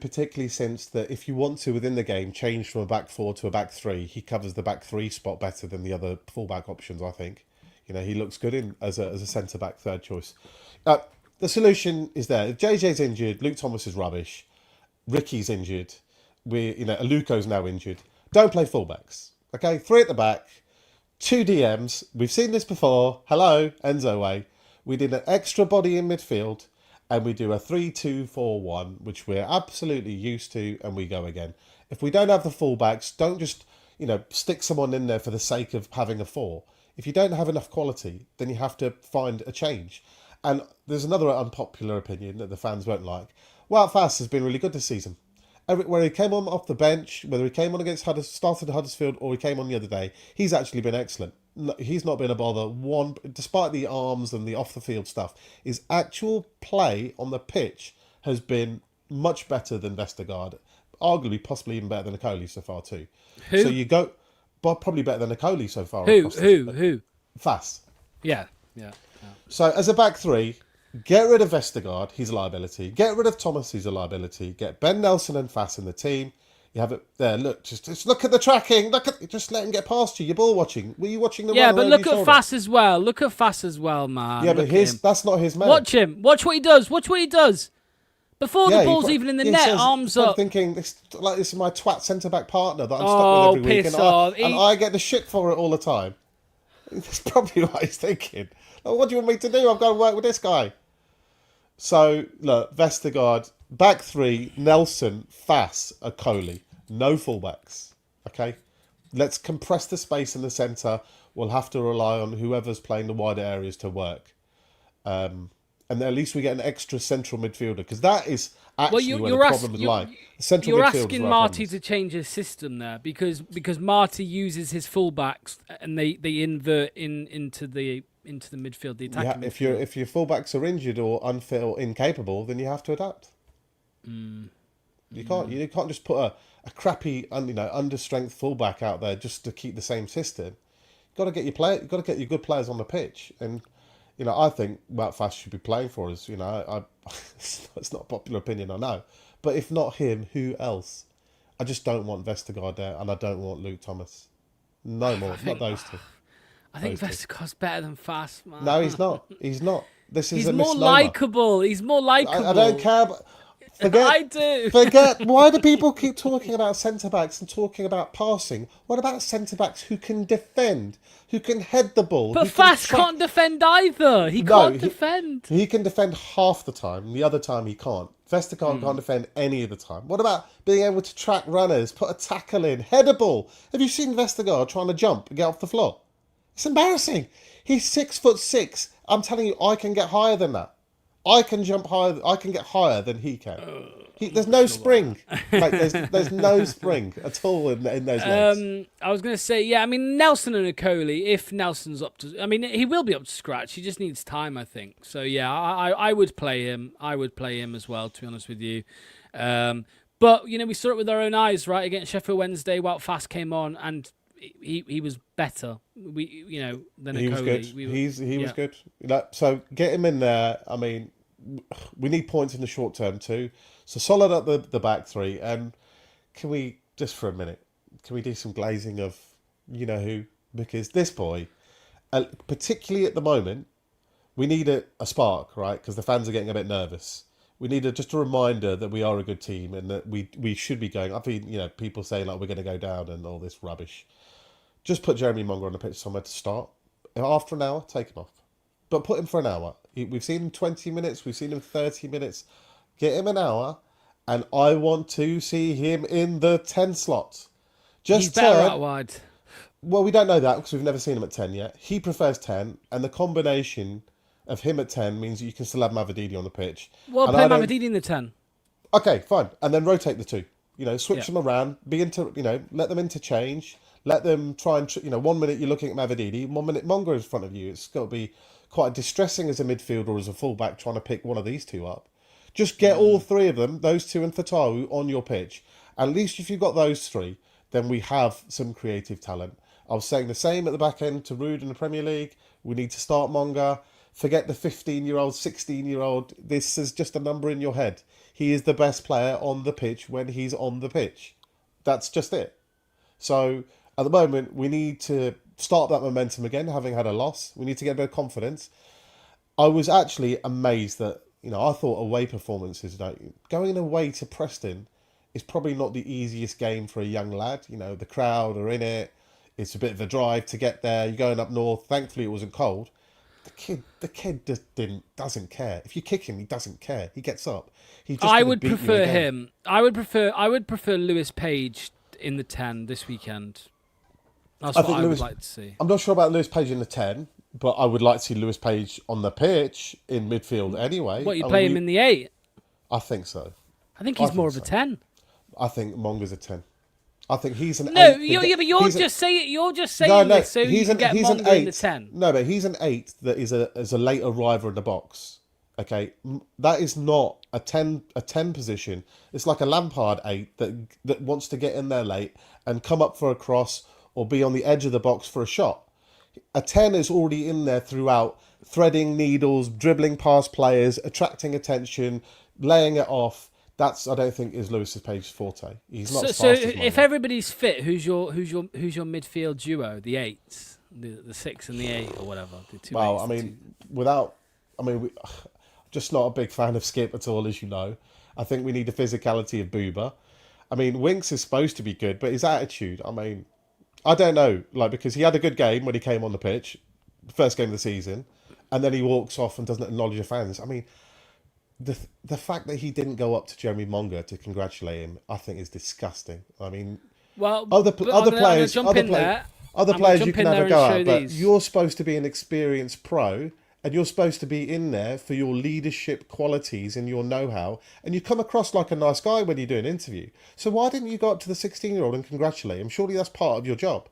Particularly since that if you want to within the game change from a back four to a back three, he covers the back three spot better than the other fullback options. I think, he looks good as a centre back third choice. The solution is there. If JJ's injured, Luke Thomas is rubbish. Ricky's injured. Aluko's now injured. Don't play fullbacks. Okay, 3 at the back. 2 DMs. We've seen this before. Hello, Enzo way. We did an extra body in midfield and we do a 3-2-4-1, which we're absolutely used to, and we go again. If we don't have the fullbacks, don't just, stick someone in there for the sake of having a 4. If you don't have enough quality, then you have to find a change. And there's another unpopular opinion that the fans won't like. Wout Faes has been really good this season. Where he came on off the bench, whether he came on against started Huddersfield or he came on the other day, he's actually been excellent. He's not been a bother. Despite the arms and the off the field stuff, his actual play on the pitch has been much better than Vestergaard, arguably possibly even better than Nicoli so far too. Who? So you go, but probably better than Nicoli so far. Who? Faes. Yeah. So as a back three, get rid of Vestergaard, he's a liability. Get rid of Thomas, he's a liability. Get Ben Nelson and Faes in the team. You have it there. Look, just look at the tracking. Just let him get past you. You're ball watching. Were you watching the? Yeah, but look at Faes as well. Look at Faes as well, man. Yeah, but that's not his man. Watch him. Watch what he does. Before the ball's even in the net, arms up. I'm thinking this is my twat centre back partner that I'm stuck with every week, and I get the shit for it all the time. That's probably what he's thinking. What do you want me to do? I've got to work with this guy. So, look, Vestergaard, back three, Nelson, Faes, Akoli. No fullbacks. Okay? Let's compress the space in the centre. We'll have to rely on whoever's playing the wider areas to work. And at least we get an extra central midfielder, because that is actually where the problem lies. You're asking Marty to change his system there, because Marty uses his fullbacks and they invert into the midfield, the attacking midfield. If your fullbacks are injured or unfit or incapable, then you have to adapt. You can't just put a crappy understrength fullback out there just to keep the same system. You've got to get your good players on the pitch, and I think Wout Faes should be playing for us. It's not a popular opinion, I know, but if not him, who else? I just don't want Vestergaard there, and I don't want Luke Thomas. No more, not those two. I think Vestergaard's better than Faes, man. No, he's not. He's not. He's more likeable. He's more likeable. I don't care. I do. Forget. Why do people keep talking about centre backs and talking about passing? What about centre backs who can defend, who can head the ball? But Faes can't defend either. He can't defend. He can defend half the time. The other time he can't. Vestergaard can't defend any of the time. What about being able to track runners, put a tackle in, head a ball? Have you seen Vestergaard trying to jump and get off the floor? It's embarrassing. He's 6'6". I'm telling you, I can get higher than that. I can jump higher. I can get higher than he can. There's no spring. Like, there's no spring at all in those legs. I was going to say, Nelson and Akoli, if Nelson's up to... he will be up to scratch. He just needs time, I think. So, yeah, I would play him. I would play him as well, to be honest with you. But, we saw it with our own eyes, right? Against Sheffield Wednesday, Wout Faes came on and he was better. Than he was good. He was good. So get him in there. I mean, we need points in the short term too. So solid up the back three. And can we, just for a minute, can we do some glazing of who? Because this boy, particularly at the moment, we need a spark, right? Because the fans are getting a bit nervous. We need just a reminder that we are a good team and that we should be going. I mean, people say like we're going to go down and all this rubbish. Just put Jeremy Monga on the pitch somewhere to start. After an hour, take him off. But put him for an hour. We've seen him 20 minutes. We've seen him 30 minutes. Get him an hour. And I want to see him in the 10 slot. He's better out wide. Well, we don't know that because we've never seen him at 10 yet. He prefers 10. And the combination of him at 10 means that you can still have Mavididi on the pitch. Well, play Mavididi in the 10. Okay, fine. And then rotate the two. Switch them around. Let them interchange. Let them try and, 1 minute you're looking at Mavididi, 1 minute Monga is in front of you. It's got to be quite distressing as a midfielder or as a fullback trying to pick one of these two up. Just get all three of them, those two and Fatawu, on your pitch. At least if you've got those three, then we have some creative talent. I was saying the same at the back end to Rude in the Premier League. We need to start Monga. Forget the 15-year-old, 16-year-old. This is just a number in your head. He is the best player on the pitch when he's on the pitch. That's just it. So at the moment, we need to start that momentum again, having had a loss. We need to get a bit of confidence. I was actually amazed that, I thought away performances, going away to Preston is probably not the easiest game for a young lad. The crowd are in it. It's a bit of a drive to get there. You're going up north. Thankfully, it wasn't cold. The kid just doesn't care. If you kick him, he doesn't care. He gets up. I would prefer him. I would prefer Lewis Page in the 10 this weekend. That's what I would like to see. I'm not sure about Lewis Page in the 10, but I would like to see Lewis Page on the pitch in midfield anyway. What, you play him in the 8? I think so. I think he's more of a 10. I think Monga's a 10. I think he's an 8. No, but you're just saying this so you can get Monga in the 10. No, but he's an 8 that is a late arriver in the box. Okay, that is not a 10 position. It's like a Lampard 8 that wants to get in there late and come up for a cross or be on the edge of the box for a shot. A 10 is already in there throughout, threading needles, dribbling past players, attracting attention, laying it off. That's, I don't think, is Lewis Page's forte. He's not as fast as Monga. If everybody's fit, who's your midfield duo? The 8s, the 6 and the 8 or whatever. The two well, eights, just not a big fan of Skip at all, as you know. I think we need the physicality of Booba. I mean, Winks is supposed to be good, but his attitude, I don't know, because he had a good game when he came on the pitch, first game of the season, and then he walks off and doesn't acknowledge the fans. The fact that he didn't go up to Jeremy Monga to congratulate him, I think, is disgusting. Other players you can have a go at, but you're supposed to be an experienced pro, and you're supposed to be in there for your leadership qualities and your know-how, and you come across like a nice guy when you do an interview. So why didn't you go up to the 16-year-old and congratulate him? Surely that's part of your job.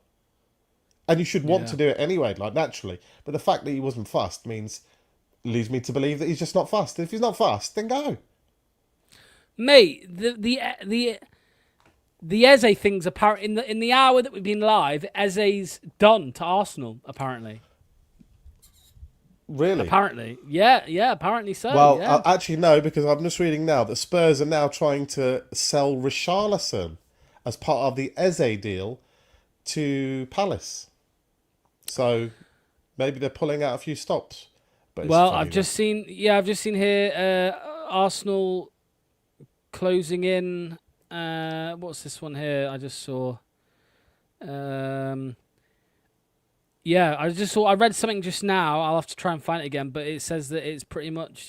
And you should want to do it anyway, naturally. But the fact that he wasn't fussed leads me to believe that he's just not fussed. If he's not fussed, then go. Mate, the Eze thing's apparent in the hour that we've been live. Eze's done to Arsenal, apparently. Really? Apparently. Yeah, apparently so. Well, yeah. Actually, no, because I'm just reading now that Spurs are now trying to sell Richarlison as part of the Eze deal to Palace. So maybe they're pulling out a few stops. Well, I've just seen here Arsenal closing in. What's this one here? I just saw. I read something just now. I'll have to try and find it again, but it says that it's pretty much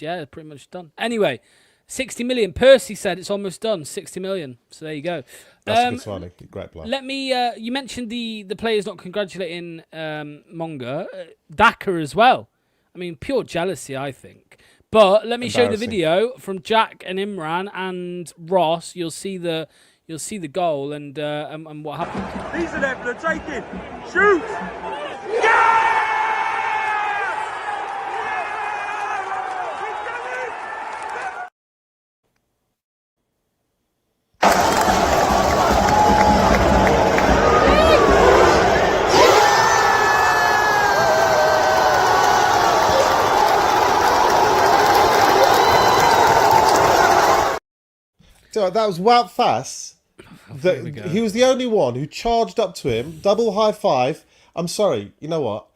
done. Anyway, 60 million. Percy said it's almost done. 60 million. So there you go. That's a good signing. Great plan. Let me. You mentioned the players not congratulating Monga, Daka as well. Pure jealousy, I think. But let me show you the video from Jack and Imran and Ross. You'll see the goal and what happened. These are them. They're taking. Shoot. So that was Wout Faes. Here we go. He was the only one who charged up to him, double high five. I'm sorry, you know what?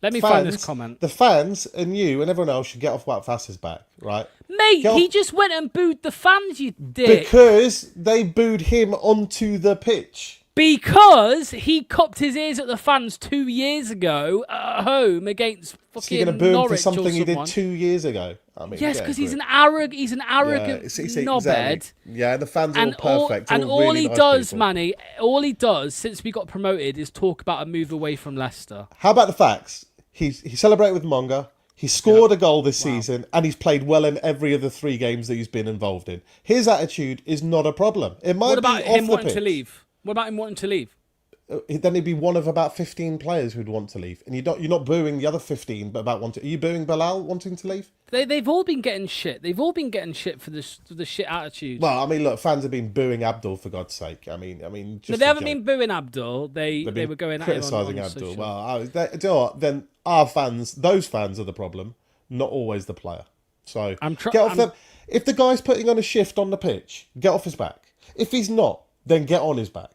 Let me find this comment. The fans and you and everyone else should get off Wout Faes's back, right? Mate, he just went and booed the fans, you dick. Because they booed him onto the pitch. Because he copped his ears at the fans 2 years ago at home against fucking So you're going to boo him Norwich for something he did someone. 2 years ago? I mean, Yes, yeah, because great. he's an arrogant knobhead. Exactly. Yeah, and the fans are all perfect. And all all really he nice does, people. Manny, all he does since we got promoted is talk about a move away from Leicester. How about the facts? He celebrated with Monga. He scored a goal this season, and he's played well in every of the 3 games that he's been involved in. His attitude is not a problem. It might What about be off him the wanting pitch. to leave? What about him wanting to leave? Then he'd be one of about 15 players who'd want to leave, and you're not booing the other 15, but about wanting. Are you booing Bilal wanting to leave? They've all been getting shit. They've all been getting shit for the shit attitude. Well, I mean, look, fans have been booing Abdul for God's sake. I mean, just No, they haven't been booing Abdul. They were going at him criticising on Abdul. social. Well, do you know what? Then our fans, those fans are the problem, not always the player. So get off them. If the guy's putting on a shift on the pitch, get off his back. If he's not, then get on his back.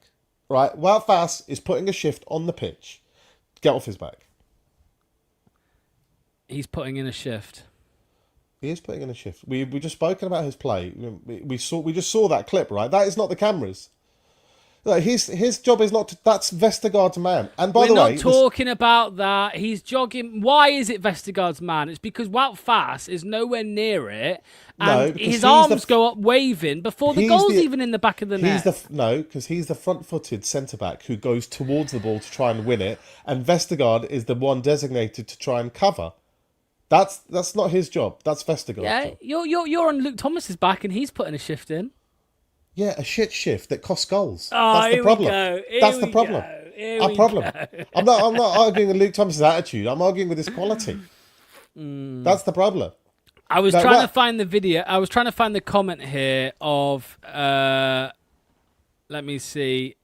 Right? Wout Faes is putting a shift on the pitch. Get off his back. He's putting in a shift. He is putting in a shift. We just spoken about his play. We just saw that clip, right? That is not the cameras. Like, his job is not to, that's Vestergaard's man. And by the way, we're not talking about that. He's jogging. Why is it Vestergaard's man? It's because Wout Faes is nowhere near it, and his arms go up waving before the goal's even in the back of the net. Because he's the front-footed centre-back who goes towards the ball to try and win it, and Vestergaard is the one designated to try and cover. That's not his job. That's Vestergaard's job. You're on Luke Thomas's back, and he's putting a shift in. Yeah, a shit shift that costs goals. Oh, That's the problem. That's the problem. Our problem. I'm not arguing with Luke Thomas's attitude. I'm arguing with his quality. That's the problem. I was trying to find the video. I was trying to find the comment here of. Let me see.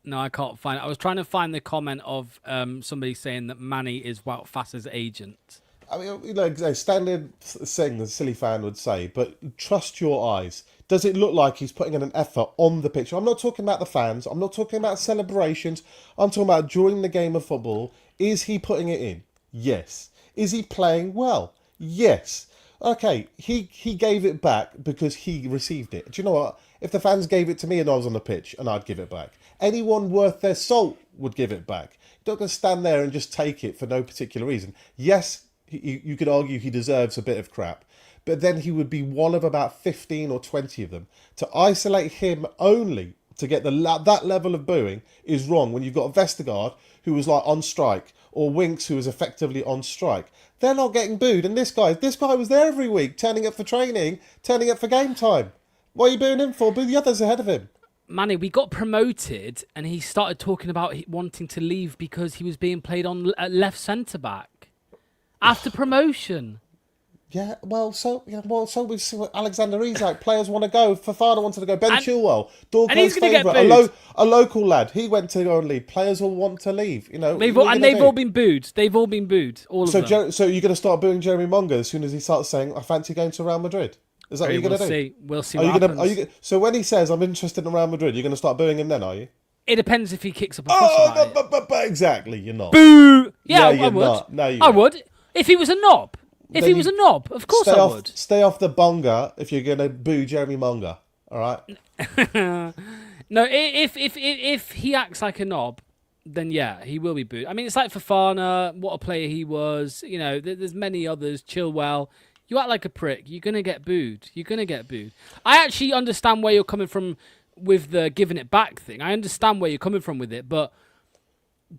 No, I can't find it. I was trying to find the comment of somebody saying that Manny is Wout Faes' agent. I mean, standard thing the silly fan would say, but trust your eyes. Does it look like he's putting in an effort on the pitch? I'm not talking about the fans. I'm not talking about celebrations. I'm talking about during the game of football. Is he putting it in? Yes. Is he playing well? Yes. Okay, he gave it back because he received it. Do you know what? If the fans gave it to me and I was on the pitch, and I'd give it back. Anyone worth their salt would give it back. You're not going to stand there and just take it for no particular reason. Yes, you could argue he deserves a bit of crap, but then he would be one of about 15 or 20 of them. To isolate him only to get that level of booing is wrong when you've got Vestergaard, who was like on strike, or Winks, who was effectively on strike. They're not getting booed, and this guy was there every week, turning up for training, turning up for game time. What are you booing him for? Boo the others ahead of him. Manny, we got promoted, and he started talking about wanting to leave because he was being played on left centre back after promotion. Yeah, so we see what Alexander Isak. Players want to go. Fofana wanted to go. Ben Chilwell, Dorco's favourite, a local lad. He went to go and leave. Players will want to leave. You know, they've all been booed. They've all been booed. All of them. So you're going to start booing Jeremy Monga as soon as he starts saying, "I fancy going to Real Madrid." Is that what you're going to do? We'll see. What happens. So when he says, "I'm interested in Real Madrid," you're going to start booing him then, are you? It depends if he kicks up a fuss about it. But exactly, you're not. Boo! Yeah, you're I would. not. No, you I would. If he was a knob. If he was a knob, of course I would. Stay off the bonga if you're going to boo Jeremy Monga. All right. No, if he acts like a knob, then yeah, he will be booed. I mean, it's like Fofana, what a player he was. You know, there's many others. Chilwell. You act like a prick, you're going to get booed. I actually understand where you're coming from with the giving it back thing. I understand where you're coming from with it, but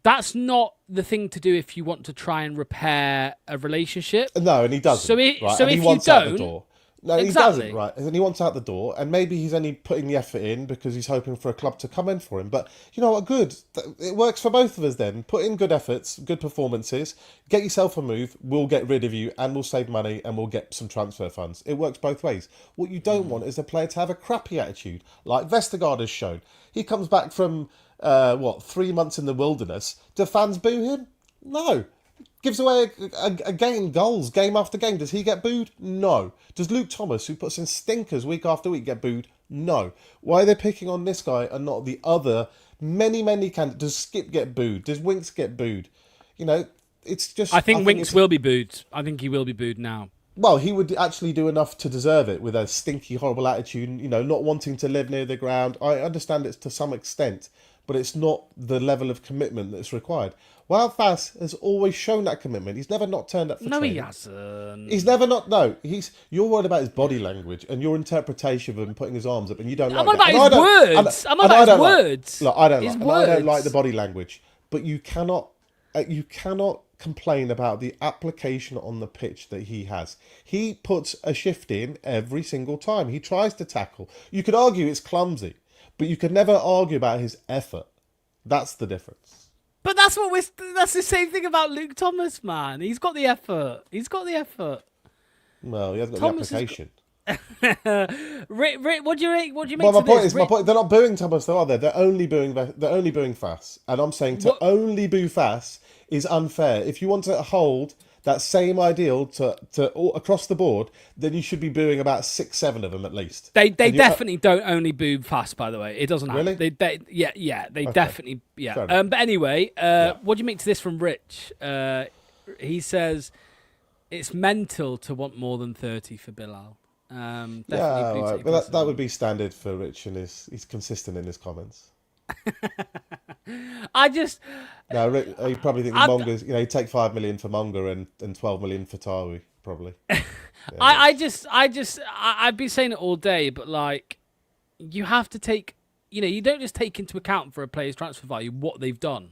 that's not the thing to do if you want to try and repair a relationship. No, and he doesn't. So if you don't... No, exactly. He doesn't, right? And he wants out the door, and maybe he's only putting the effort in because he's hoping for a club to come in for him. But you know what? Good. It works for both of us then. Put in good efforts, good performances, get yourself a move, we'll get rid of you, and we'll save money, and we'll get some transfer funds. It works both ways. What you don't want is a player to have a crappy attitude, like Vestergaard has shown. He comes back from, 3 months in the wilderness. Do fans boo him? No. Gives away a game, goals, game after game. Does he get booed? No. Does Luke Thomas, who puts in stinkers week after week, get booed? No. Why are they picking on this guy and not the other many candidates? Does Skip get booed? Does Winks get booed? It's just... I think Winks will be booed. I think he will be booed now. Well, he would actually do enough to deserve it with a stinky, horrible attitude, not wanting to live near the ground. I understand it to some extent, but it's not the level of commitment that's required. Wout Faes has always shown that commitment. He's never not turned up for training. No, he hasn't. He's never not... No, you're worried about his body language and your interpretation of him putting his arms up, and you don't like that. I'm on about his words. I'm on about his words. Look, I don't like the body language, but you cannot complain about the application on the pitch that he has. He puts a shift in every single time. He tries to tackle. You could argue it's clumsy, but you could never argue about his effort. That's the difference. But that's the same thing about Luke Thomas, man. He's got the effort. Well, he hasn't got the application. Rick, what do you make Well, my to point this? is, they're not booing Thomas, though, are they? They're only booing Faes. And I'm saying only boo Faes is unfair. If you want to hold that same ideal to all, across the board, then you should be booing about 6-7 of them at least. They definitely don't only boo Faes, by the way. It doesn't happen. Really? They definitely But anyway, what do you make to this from Rich? He says it's mental to want more than 30 for Bilal. But that would be standard for Rich, and he's consistent in his comments. Rick, you probably think Monger's. He'd take 5 million for Monger and 12 million for Tawi, probably. I've been saying it all day, but like, you have to take, you don't just take into account for a player's transfer value what they've done.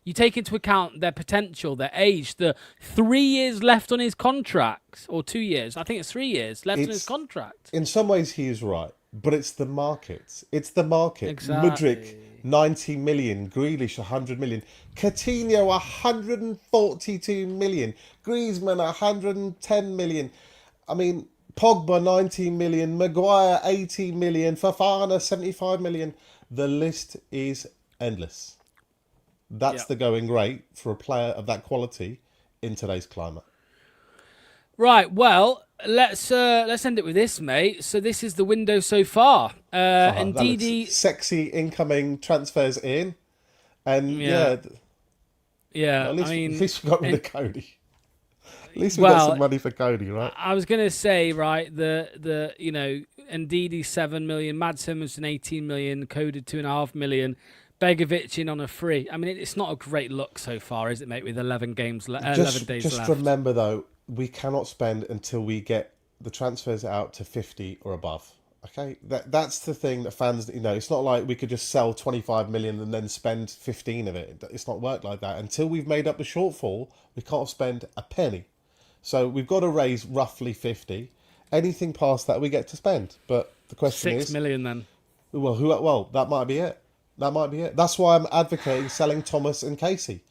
You take into account their potential, their age, the 3 years left on his contract, or 2 years. I think it's 3 years left on his contract. In some ways, he is right, but it's the market. Exactly. Mudryk, 90 million. Grealish, 100 million. Coutinho, 142 million. Griezmann, 110 million. I mean, Pogba, 19 million. Maguire, 80 million. Fofana, 75 million. The list is endless. That's the going rate for a player of that quality in today's climate. Right, well, let's end it with this, mate. So this is the window so far. Ndidi, sexy incoming transfers in, and yeah. At least we got rid of Cody. At least we got some money for Cody, right? I was gonna say, right, the Ndidi 7 million, Mad Simonson 18 million, Coded 2.5 million. Begovic in on a free. I mean, it's not a great look so far, is it, mate? With 11 days left. Just remember, though, we cannot spend until we get the transfers out to 50 or above. Okay, that's the thing that fans. It's not like we could just sell 25 million and then spend 15 of it. It's not worked like that. Until we've made up the shortfall, we can't spend a penny. So we've got to raise roughly 50. Anything past that, we get to spend. But the question is 6 million then. Well, that might be it. That's why I'm advocating selling Thomas and Casey.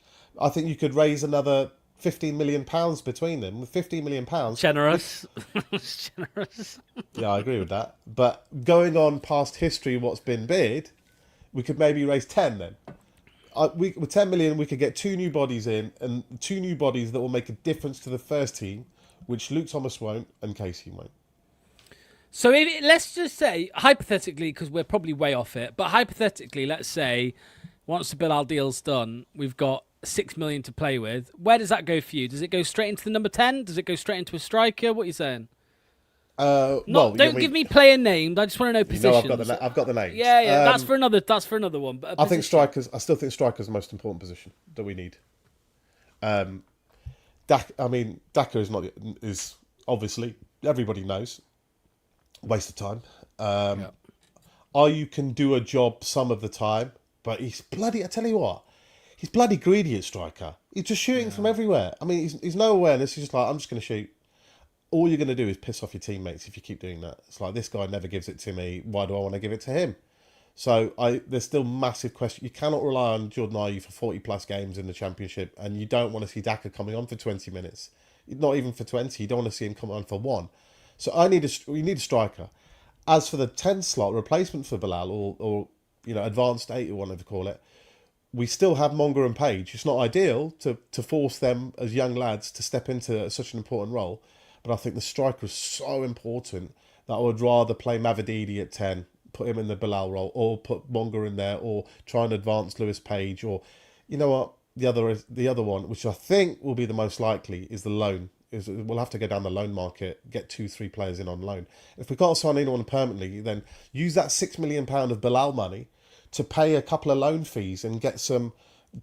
I think you could raise another £15 million between them. With £15 million... Generous. Yeah, I agree with that. But going on past history, what's been bid, we could maybe raise 10 then. With 10 million, we could get 2 new bodies in, and 2 new bodies that will make a difference to the first team, which Luke Thomas won't and Casey won't. So let's just say, hypothetically, because we're probably way off it, but hypothetically, let's say, once the Bilal deal's done, we've got 6 million to play with. Where does that go for you? Does it go straight into the number 10? Does it go straight into a striker? What are you saying? Don't give me player names. I just want to know positions. I've got the names. Yeah. That's for another one. But I think strikers. I still think strikers the most important position that we need. Daka is obviously, everybody knows, waste of time. Ayew can do a job some of the time, but he's bloody. I tell you what, he's bloody greedy at striker. He's just shooting from everywhere. I mean, he's no awareness. He's just like, I'm just going to shoot. All you're going to do is piss off your teammates if you keep doing that. It's like, this guy never gives it to me. Why do I want to give it to him? So there's still massive question. You cannot rely on Jordan Ayew for 40 plus games in the Championship, and you don't want to see Daka coming on for 20 minutes. Not even for 20. You don't want to see him come on for 1. So we need a striker. As for the 10 slot replacement for Bilal, or advanced 8 or whatever you call it, we still have Monger and Page. It's not ideal to force them as young lads to step into such an important role, but I think the striker is so important that I would rather play Mavididi at 10, put him in the Bilal role, or put Monga in there, or try and advance Lewis Page, or you know what, the other one, which I think will be the most likely, is the loan. We'll have to go down the loan market, get 2-3 players in on loan. If we can't sign anyone permanently, then use that £6 million of Bilal money to pay a couple of loan fees and get some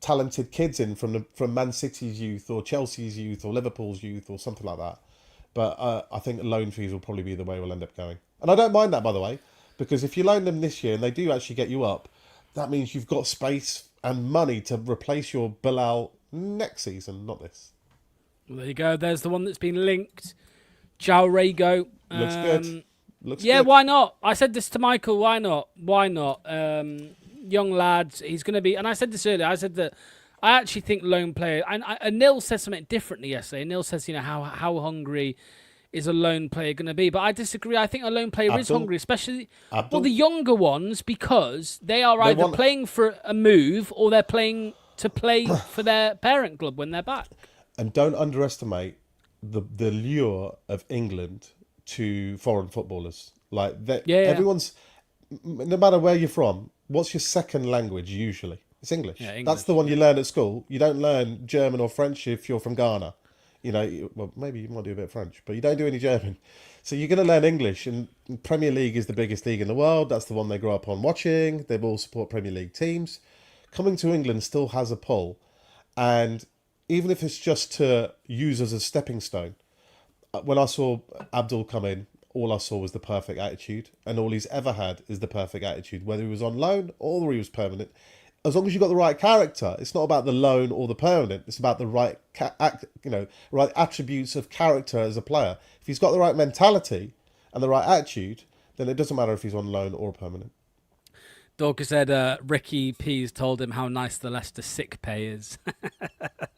talented kids in from Man City's youth or Chelsea's youth or Liverpool's youth or something like that. But I think loan fees will probably be the way we'll end up going. And I don't mind that, by the way, because if you loan them this year and they do actually get you up, that means you've got space and money to replace your Bilal next season, not this. Well, there you go. There's the one that's been linked. João Rego. Looks good. Looks yeah, good. why not? I said this to Michael. Why not? Why not? Young lads. He's going to be... And I said this earlier. I said that I actually think loan player... And Neil said something differently yesterday. Neil says, how hungry is a loan player going to be? But I disagree. I think a loan player is hungry, especially the younger ones, because they are either playing for a move or they're playing to play for their parent club when they're back. And don't underestimate the lure of England to foreign footballers. Like everyone's, no matter where you're from, what's your second language usually? It's English. Yeah, English. That's the one you learn at school. You don't learn German or French if you're from Ghana. Well, maybe you might do a bit of French, but you don't do any German. So you're going to learn English, and Premier League is the biggest league in the world. That's the one they grow up on watching. They all support Premier League teams. Coming to England still has a pull, and even if it's just to use as a stepping stone. When I saw Abdul come in, all I saw was the perfect attitude, and all he's ever had is the perfect attitude, whether he was on loan or he was permanent. As long as you've got the right character, it's not about the loan or the permanent. It's about the right, right attributes of character as a player. If he's got the right mentality and the right attitude, then it doesn't matter if he's on loan or permanent. Dorcas said Ricky P's told him how nice the Leicester sick pay is.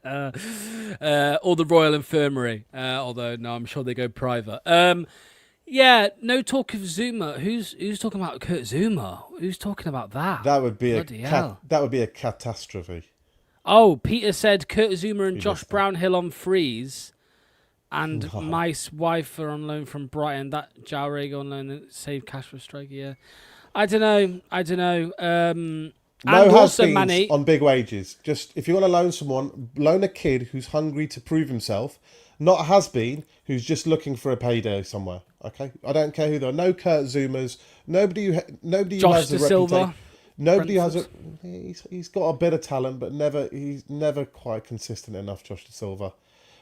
Or the Royal Infirmary. Although, no, I'm sure they go private. Yeah, no talk of Zuma. Who's talking about Kurt Zuma? Who's talking about that? That would be a catastrophe. Oh, Peter said Kurt Zuma and Josh Brownhill on freeze. And Mice wife are on loan from Brighton. That João Rego on loan save cash for striker, yeah. I don't know. No and also, has-beens Manny, on big wages. Just if you want to loan someone, loan a kid who's hungry to prove himself, not a has-been who's just looking for a payday somewhere. Okay, I don't care who they are. No Kurt Zumas. Nobody who Josh has De a Silva. reputation. Nobody has a. He's got a bit of talent, but he's never quite consistent enough. Josh De Silva.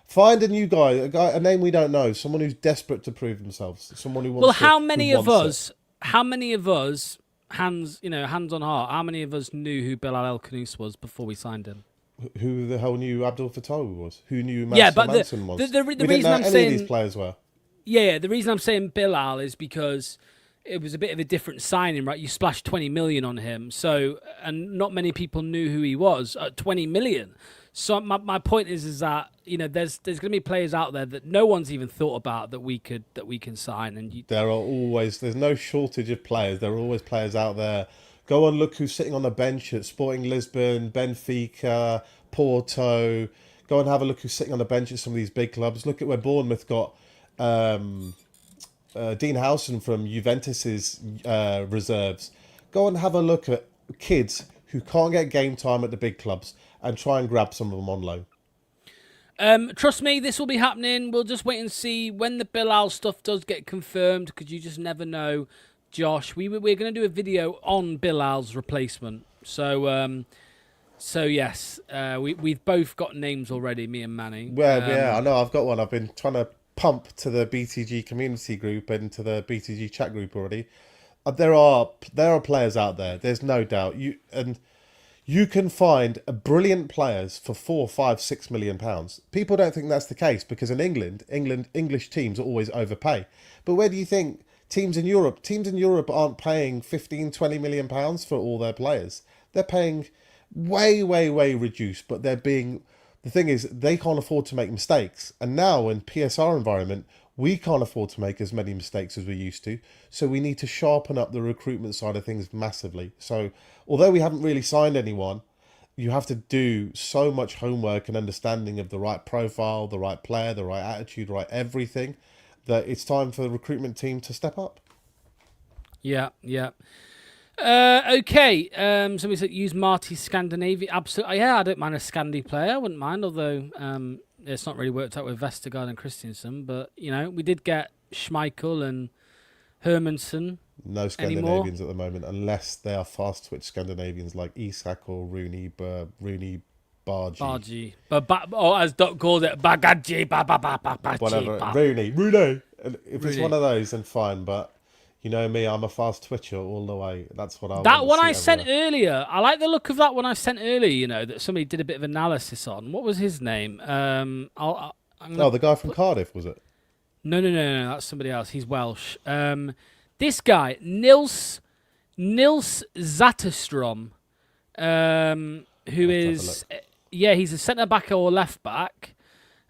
Find a new guy, a name we don't know, someone who's desperate to prove themselves, someone who wants. Well, how many of us, hands on heart, how many of us knew who Bilal El Khannouss was before we signed him? Who the hell knew Abdul Fatawu was? Who knew Manson was? The reason I'm saying any of these players were. Yeah, the reason I'm saying Bilal is because it was a bit of a different signing, right? You splashed 20 million on him, and not many people knew who he was at 20 million. So my point is that there's going to be players out there that no one's even thought about that we can sign, and there's no shortage of players. There are always players out there. Go and look who's sitting on the bench at Sporting Lisbon, Benfica, Porto. Go and have a look who's sitting on the bench at some of these big clubs. Look at where Bournemouth got Dean Howson from Juventus's reserves. Go and have a look at kids who can't get game time at the big clubs and try and grab some of them on loan. Trust me, this will be happening. We'll just wait and see when the Bilal stuff does get confirmed, because you just never know, Josh. We're going to do a video on Bilal's replacement. So yes, we've both got names already, me and Manny. Well, yeah, I know. I've got one. I've been trying to pump to the BTG community group and to the BTG chat group already. There are players out there. There's no doubt. You can find brilliant players for £4, £5, £6 million. People don't think that's the case because in England, English teams always overpay. But where do you think teams in Europe aren't paying 15, 20 million pounds for all their players? They're paying way, way, way reduced, but the thing is, they can't afford to make mistakes. And now in PSR environment, we can't afford to make as many mistakes as we used to. So we need to sharpen up the recruitment side of things massively. So although we haven't really signed anyone, you have to do so much homework and understanding of the right profile, the right player, the right attitude, right everything, that it's time for the recruitment team to step up. Yeah. Okay. Somebody said use Marty Scandinavia. Absolutely. Yeah, I don't mind a Scandi player. I wouldn't mind, although it's not really worked out with Vestergaard and Christensen. But, we did get Schmeichel and Hermansen. No Scandinavians at the moment, unless they are fast twitch Scandinavians like Isak or Rooney Bargy. As Doc called it, Bagaji. Whatever. Rooney. And if it's one of those, then fine. But you know me, I'm a fast twitcher all the way. That's what I want. That one I sent earlier. I like the look of that one I sent earlier. That somebody did a bit of analysis on. What was his name? The guy from Cardiff, was it? No. That's somebody else. He's Welsh. This guy, Nils Zatterstrom, who is he's a centre back or left back.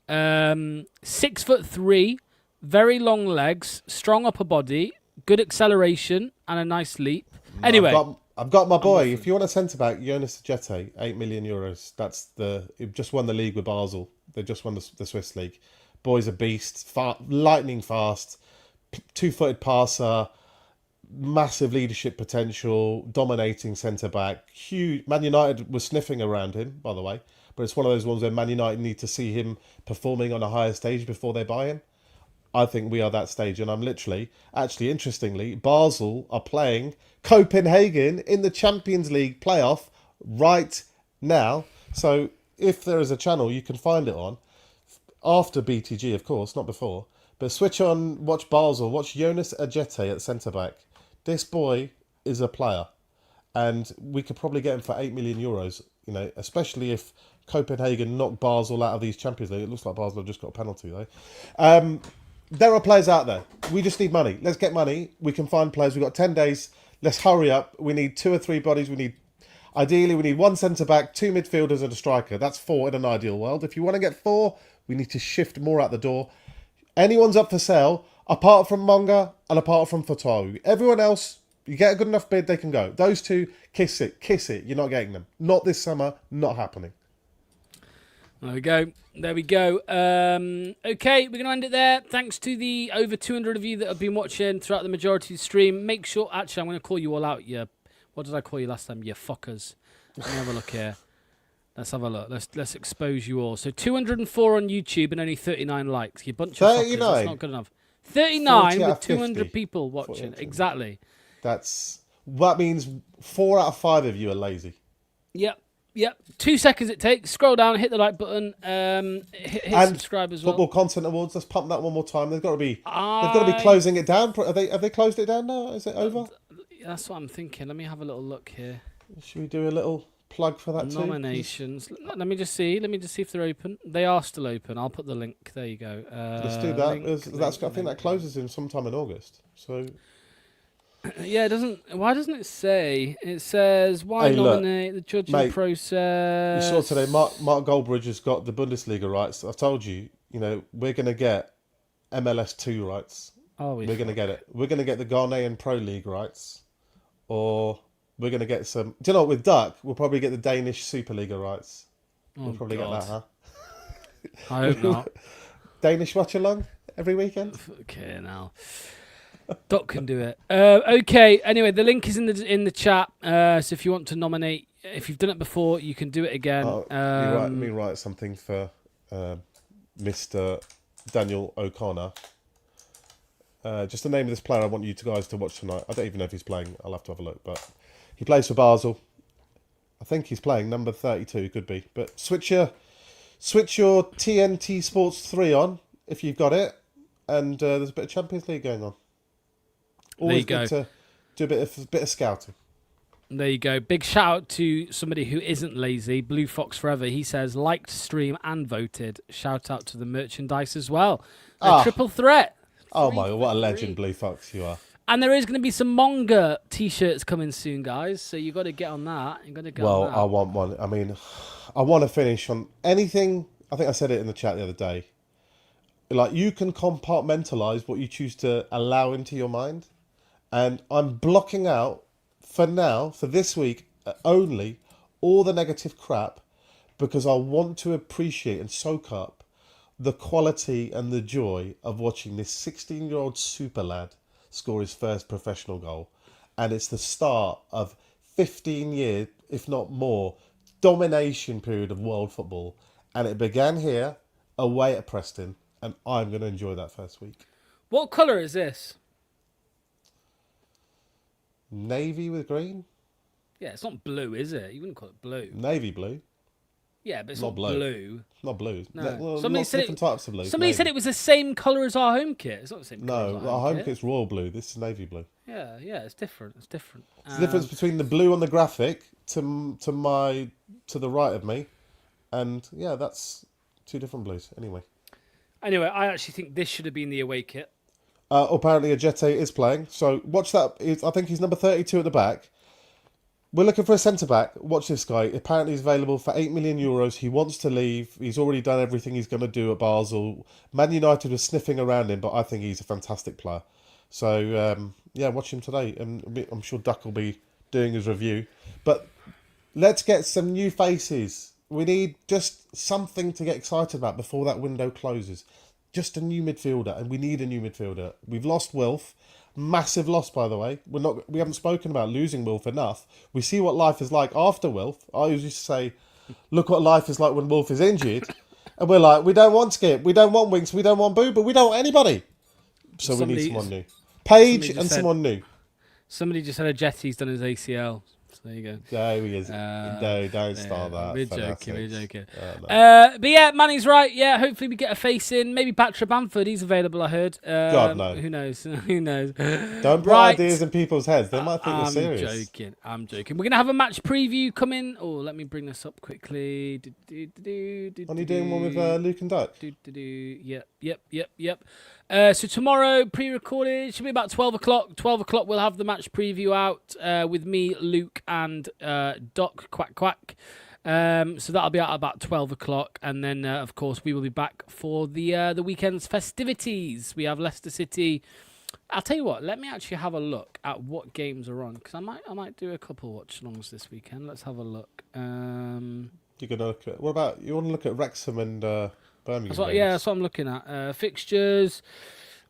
6'3", very long legs, strong upper body, good acceleration, and a nice leap. Anyway, I've got my boy. If you want a centre back, Jonas Ajete, €8 million. He just won the league with Basel. They just won the Swiss league. Boy's a beast, lightning fast, 2-footed passer, massive leadership potential, dominating centre back. Huge. Man United was sniffing around him, by the way, but it's one of those ones where Man United need to see him performing on a higher stage before they buy him. I think we are that stage, and I'm actually, interestingly, Basel are playing Copenhagen in the Champions League playoff right now. So if there is a channel you can find it on, after BTG, of course, not before, but switch on, watch Basel, watch Jonas Ajete at centre-back. This boy is a player, and we could probably get him for €8 million, especially if Copenhagen knock Basel out of these Champions League. It looks like Basel have just got a penalty, though. There are players out there. We just need money. Let's get money. We can find players. We've got 10 days. Let's hurry up. We need 2 or 3 bodies. Ideally, we need 1 centre-back, 2 midfielders and a striker. That's 4 in an ideal world. If you want to get 4, we need to shift more out the door. Anyone's up for sale, apart from Monga and apart from Fatawu. Everyone else, you get a good enough bid, they can go. Those 2, kiss it. You're not getting them. Not this summer. Not happening. There we go. Okay, we're going to end it there. Thanks to the over 200 of you that have been watching throughout the majority of the stream. Make sure, actually, I'm going to call you all out. What did I call you last time? You fuckers. Let me have a look here. Let's have a look. Let's expose you all. So 204 on YouTube and only 39 likes. You bunch of fuckers. That's not good enough. 39 with 200 people watching. Exactly. That means 4 out of 5 of you are lazy. Yep. 2 seconds it takes. Scroll down, hit the like button, hit subscribe as well. Football Content Awards. Let's pump that one more time. They've got to be closing it down. Have they closed it down now? Is it over? That's what I'm thinking. Let me have a little look here. Should we do a little plug for that nominations? Let me just see if they're open. They are still open. I'll put the link. There you go. Let's do that. I think that closes in sometime in August. So. Yeah, it doesn't. Why doesn't it say? It says why nominate the judging process. You saw today, Mark Goldbridge has got the Bundesliga rights. I told you, we're going to get MLS 2 rights. We're going to get it. We're going to get the Ghanaian Pro League rights, or we're going to get some. Do you know what? With Duck, we'll probably get the Danish Superliga rights. We'll probably get that, huh? I hope not. Danish watch along every weekend. Okay, now. Doc can do it. Okay. Anyway, the link is in the chat. So if you want to nominate, if you've done it before, you can do it again. Let me write something for Mr. Daniel O'Connor. Just the name of this player I want you guys to watch tonight. I don't even know if he's playing. I'll have to have a look. But he plays for Basel. I think he's playing number 32. Could be. But switch your TNT Sports 3 on if you've got it. And there's a bit of Champions League going on. Always good to do a bit of scouting. There you go. Big shout out to somebody who isn't lazy, Blue Fox Forever. He says, liked stream and voted. Shout out to the merchandise as well. Triple threat. Oh my, what a legend, Blue Fox, you are. And there is going to be some manga t-shirts coming soon, guys. So you got to get on that. I want one. I mean, I want to finish on anything. I think I said it in the chat the other day. Like, you can compartmentalize what you choose to allow into your mind. And I'm blocking out, for now, for this week, only all the negative crap, because I want to appreciate and soak up the quality and the joy of watching this 16-year-old super lad score his first professional goal. And it's the start of 15 years, if not more, domination period of world football. And it began here, away at Preston, and I'm going to enjoy that first week. What colour is this? Navy with green? Yeah, it's not blue, is it? You wouldn't call it blue. Navy blue. Yeah, but it's not blue. Not blue. No. Well, Somebody lots said of different types of blue. Somebody Navy. said it was the same colour as our home kit. It's not the same colour No, as our home kit's royal blue. This is navy blue. Yeah, it's different. It's different. It's the difference between the blue on the graphic to the right of me, and yeah, that's two different blues. Anyway, I actually think this should have been the away kit. apparently Ajete is playing, so watch that. I think he's number 32 at the back. We're looking for a centre-back. Watch this guy. Apparently he's available for €8 million. He wants to leave. He's already done everything he's going to do at Basel. Man United was sniffing around him, but I think he's a fantastic player. So, yeah, watch him today. And I'm sure Duck will be doing his review. But let's get some new faces. We need just something to get excited about before that window closes. Just a new midfielder, and we need a new midfielder. We've lost Wilf. Massive loss, by the way. We haven't spoken about losing Wilf enough. We see what life is like after Wilf. I always used to say, look what life is like when Wilf is injured. And we're like, we don't want Skip, we don't want Winks, we don't want Boo, but we don't want anybody. So we need someone new. Page and someone new. Somebody just had a Jetty's done his ACL. So there you go. There he is. No, don't start that. We're joking. No. But yeah, Manny's right. Yeah, hopefully we get a face in. Maybe Batra Bamford. He's available, I heard. God, no. Who knows? Who knows? Don't put ideas in people's heads. They might think you're serious. I'm joking. We're going to have a match preview coming. Oh, let me bring this up quickly. Are you doing one with Luke and Duck? Yep. So tomorrow, pre-recorded, should be about 12 o'clock. 12 o'clock, we'll have the match preview out with me, Luke, and Doc, Quack. So that'll be out about 12 o'clock. And then, of course, we will be back for the weekend's festivities. We have Leicester City. I'll tell you what, let me actually have a look at what games are on, because I might do a couple watch-alongs this weekend. Let's have a look. You're gonna look at, what about, you want to look at Wrexham and Birmingham? That's what I'm looking at. Fixtures.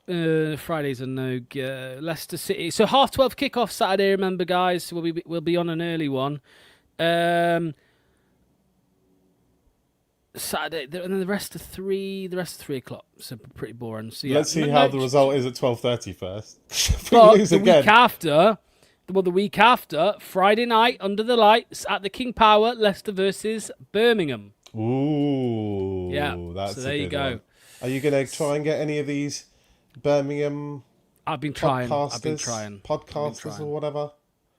Fridays are no good. Leicester City. So 12:30 kickoff Saturday. Remember, guys, we'll be on an early one. Saturday, and then the rest of 3 o'clock. So pretty boring. So, yeah, let's see how the result is at 12:30 first. If we but lose the again. week after, Friday night under the lights at the King Power, Leicester versus Birmingham. Ooh, yeah. That's so there you go. One. Are you going to try and get any of these Birmingham? I've been trying. Podcasters or whatever.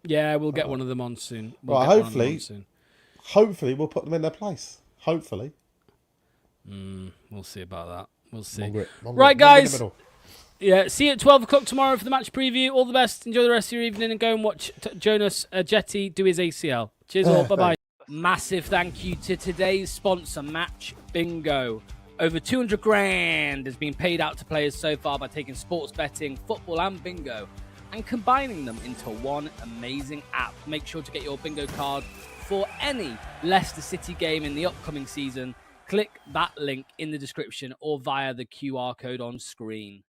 Yeah, we'll get one of them on soon. Hopefully we'll put them in their place. Hopefully. We'll see about that. We'll see. Right, guys. Yeah, see you at 12 o'clock tomorrow for the match preview. All the best. Enjoy the rest of your evening and go and watch Jonas Jetty do his ACL. Cheers all. Bye-bye. Massive thank you to today's sponsor, Match Bingo. Over 200 grand has been paid out to players so far by taking sports betting, football and bingo and combining them into one amazing app. Make sure to get your bingo card for any Leicester City game in the upcoming season. Click that link in the description or via the QR code on screen.